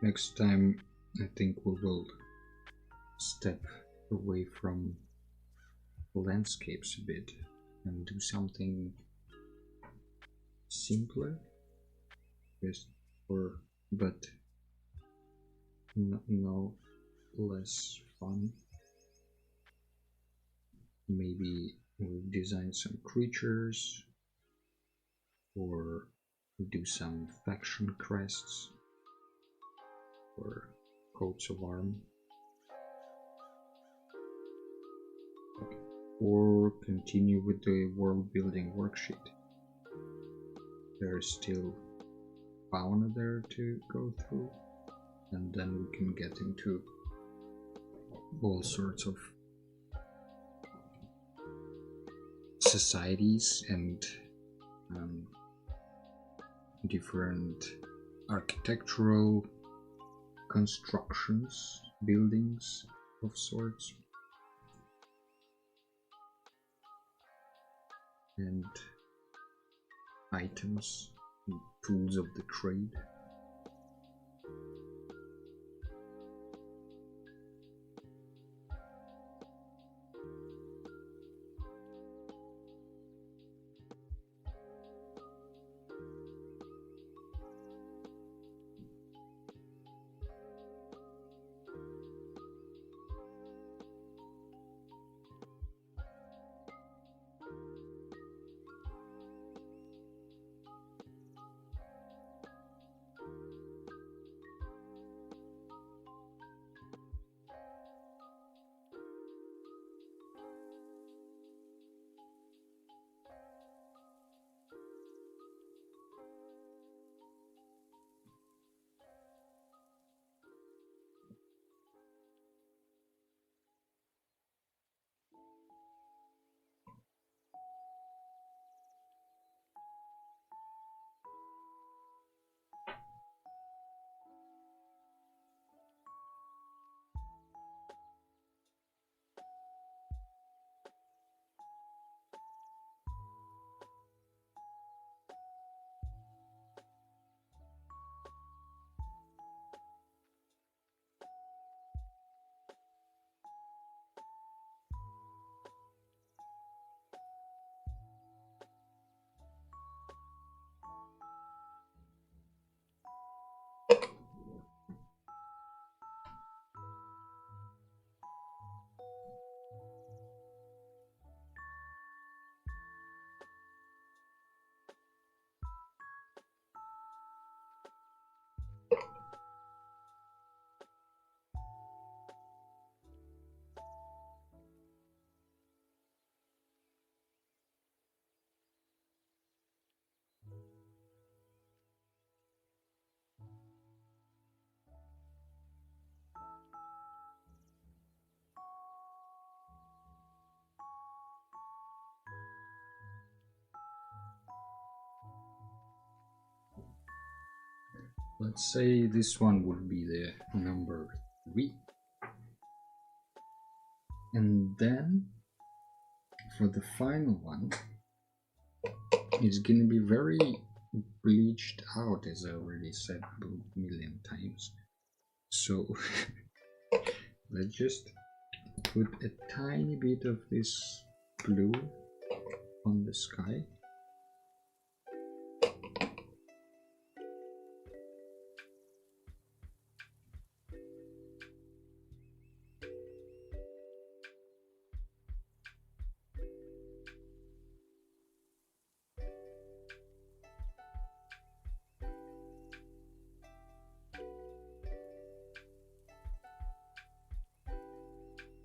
Next time, I think we will step away from landscapes a bit and do something simpler, but no less fun. Maybe we'll design some creatures, or do some faction crests or coats of arms, or continue with the world building worksheet. There's still fauna there to go through, and then we can get into all sorts of societies and different architectural constructions, buildings of sorts, and items and tools of the trade. let's say this one would be the number 3. And then for the final one, it's gonna be very bleached out, as I already said a million times. So let's just put a tiny bit of this blue on the sky.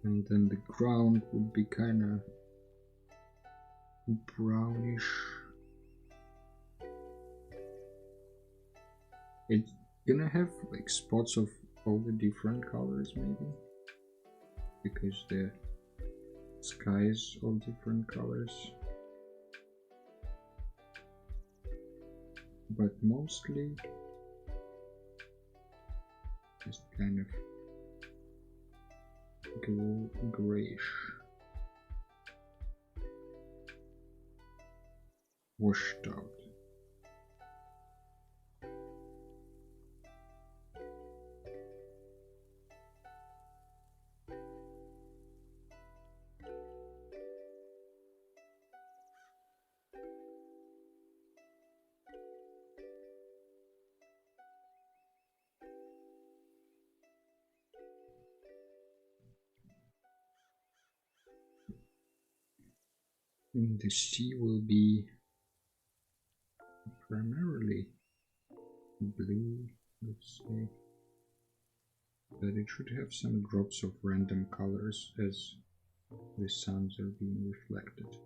And then the ground would be kind of brownish. It's gonna have like spots of all the different colors maybe, because the sky is all different colors. But mostly just kind of grayish, washed out. And the sea will be primarily blue, let's say, but it should have some drops of random colors as the suns are being reflected.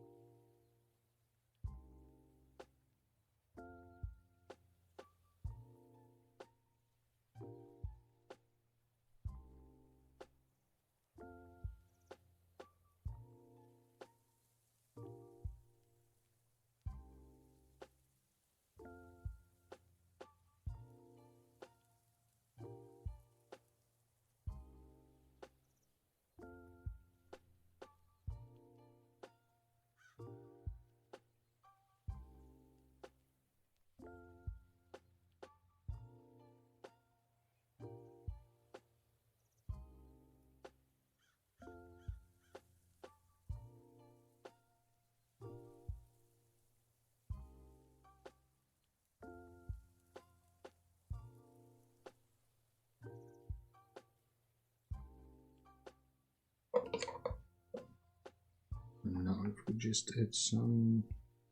And now if we just add some,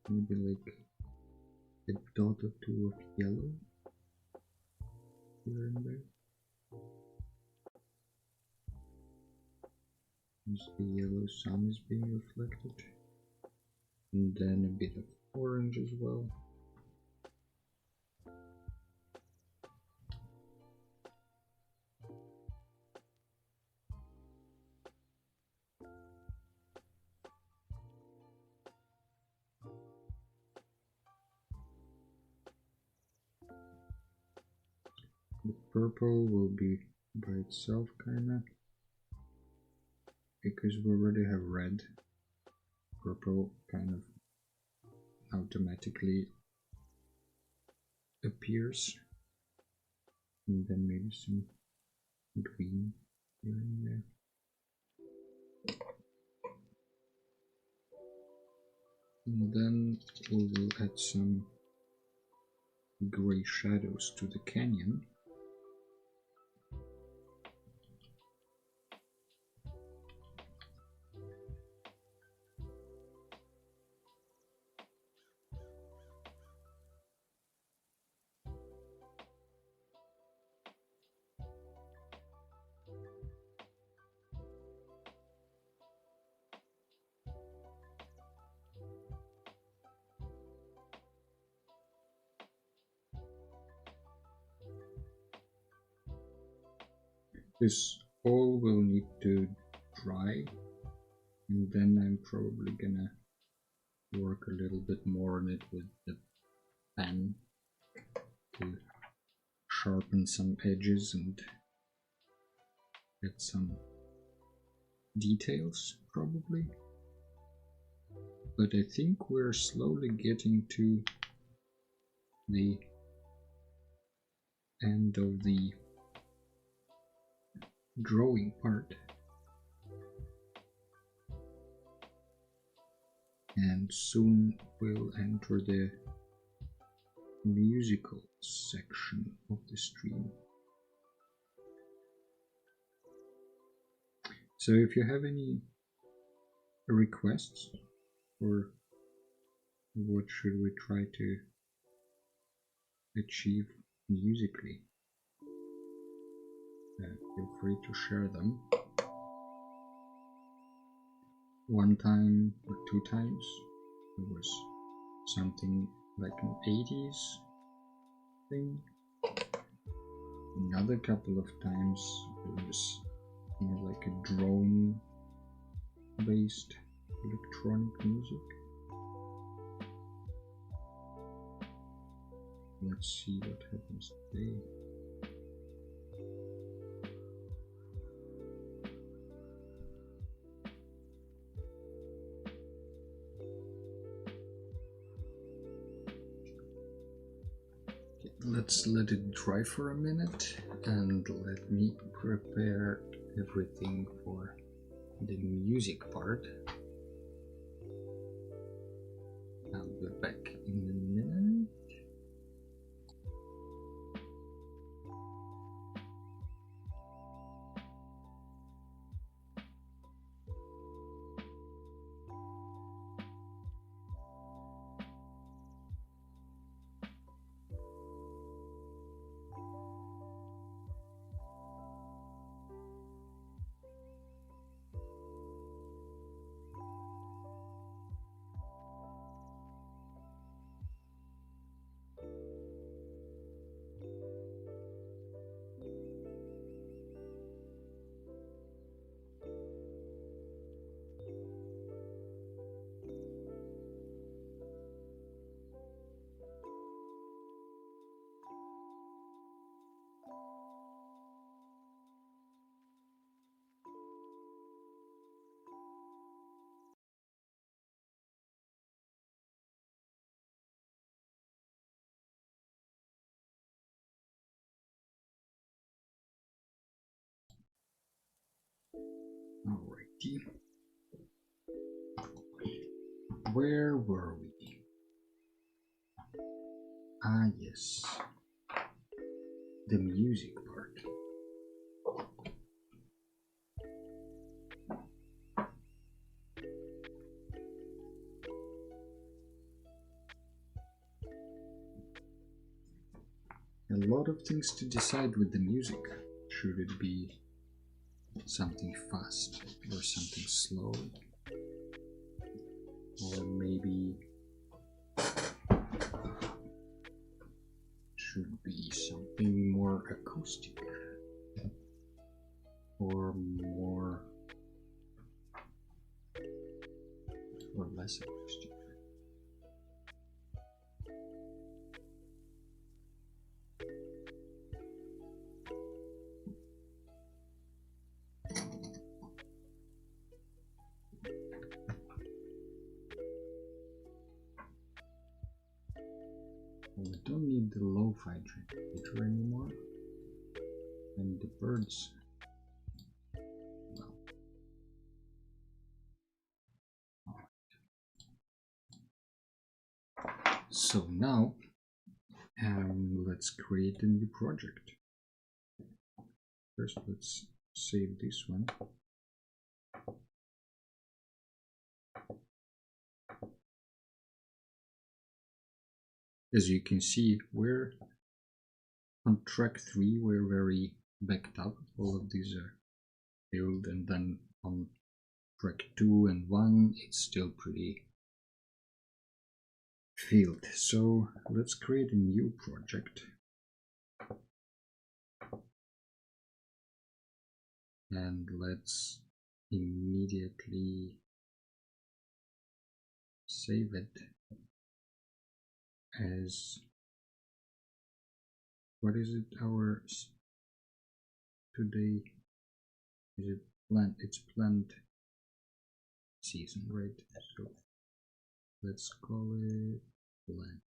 maybe like a dot or two of yellow here and there. As the yellow sun is being reflected. And then a bit of orange as well. The purple will be by itself kinda, because we already have red. Purple kind of automatically appears, and then maybe some green here and there. And then we will add some gray shadows to the canyon. This all will need to dry, and then I'm probably gonna work a little bit more on it with the pen to sharpen some edges and get some details probably. But I think we're slowly getting to the end of the drawing part. And soon we'll enter the musical section of the stream. So if you have any requests for what should we try to achieve musically, feel free to share them. One time or two times there was something like an 80s thing. Another couple of times it was more like a drone based electronic music. Let's see what happens today. Let's let it dry for a minute and let me prepare everything for the music part. I'll be back in a minute. Alrighty. Where were we? Ah, yes. The music part. A lot of things to decide with the music. Should it be something fast or something slow? Or maybe should be something more acoustic or more or less acoustic. We don't need the lo-fi generator anymore, and the birds, well, alright. So now let's create a new project. First let's save this one. As you can see, we're on track 3, we're very backed up. All of these are filled, and then on track 2 and 1 it's still pretty filled. So let's create a new project. And let's immediately save it as What is it? Our today is it plant? It's plant season, right? So let's call it plant.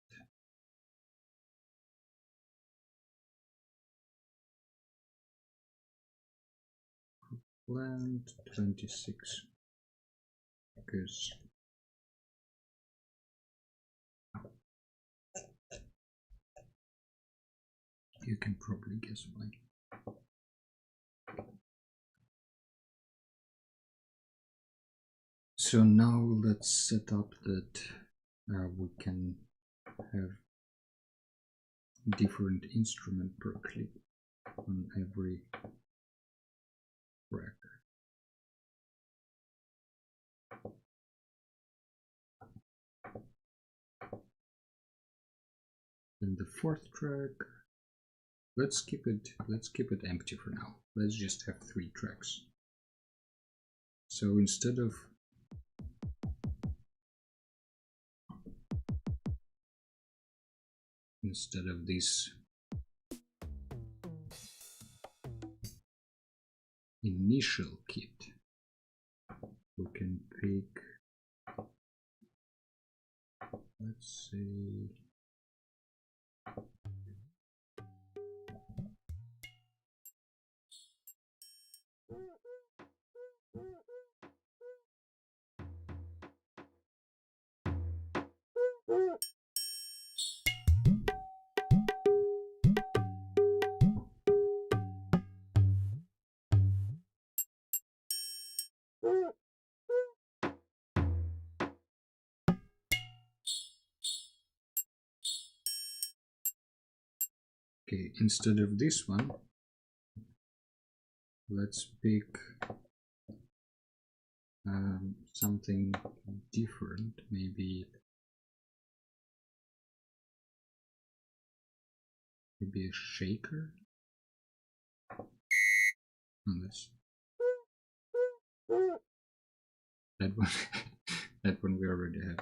Plant 26 because you can probably guess why. So now let's set up that we can have different instrument per clip on every track. Then the fourth track, let's keep it empty for now. Let's just have 3 tracks. So instead of this initial kit, we can pick, let's say, okay, instead of this one, let's pick something different, maybe a shaker. Unless that one that one we already have.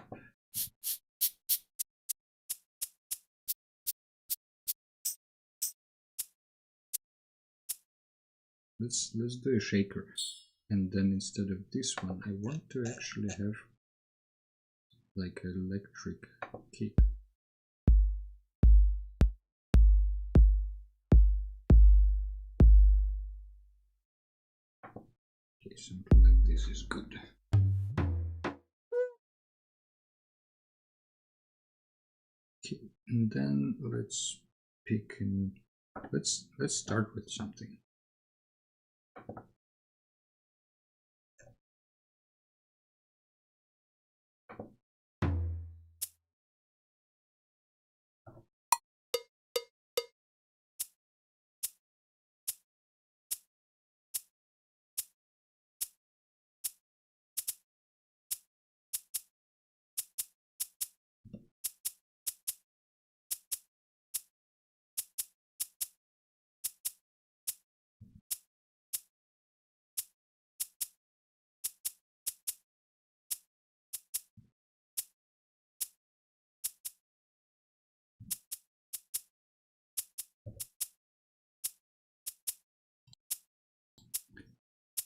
Let's do a shaker, and then instead of this one I want to actually have like an electric kick. Okay, something like this is good. Okay, and then let's pick in, let's start with something.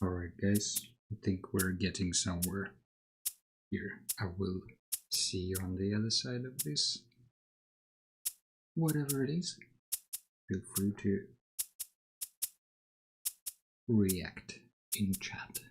Alright guys, I think we're getting somewhere here. I will see you on the other side of this. Whatever it is, feel free to react in chat.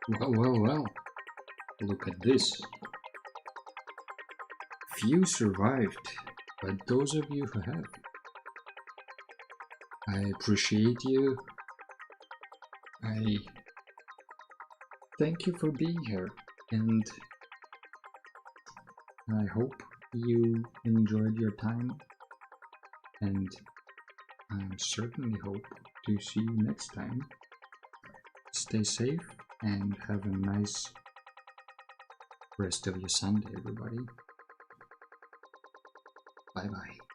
Well, look at this. Few survived, but those of you who have, I appreciate you. I thank you for being here, and I hope you enjoyed your time, and I certainly hope to see you next time. Stay safe and have a nice rest of your Sunday, everybody. Bye bye.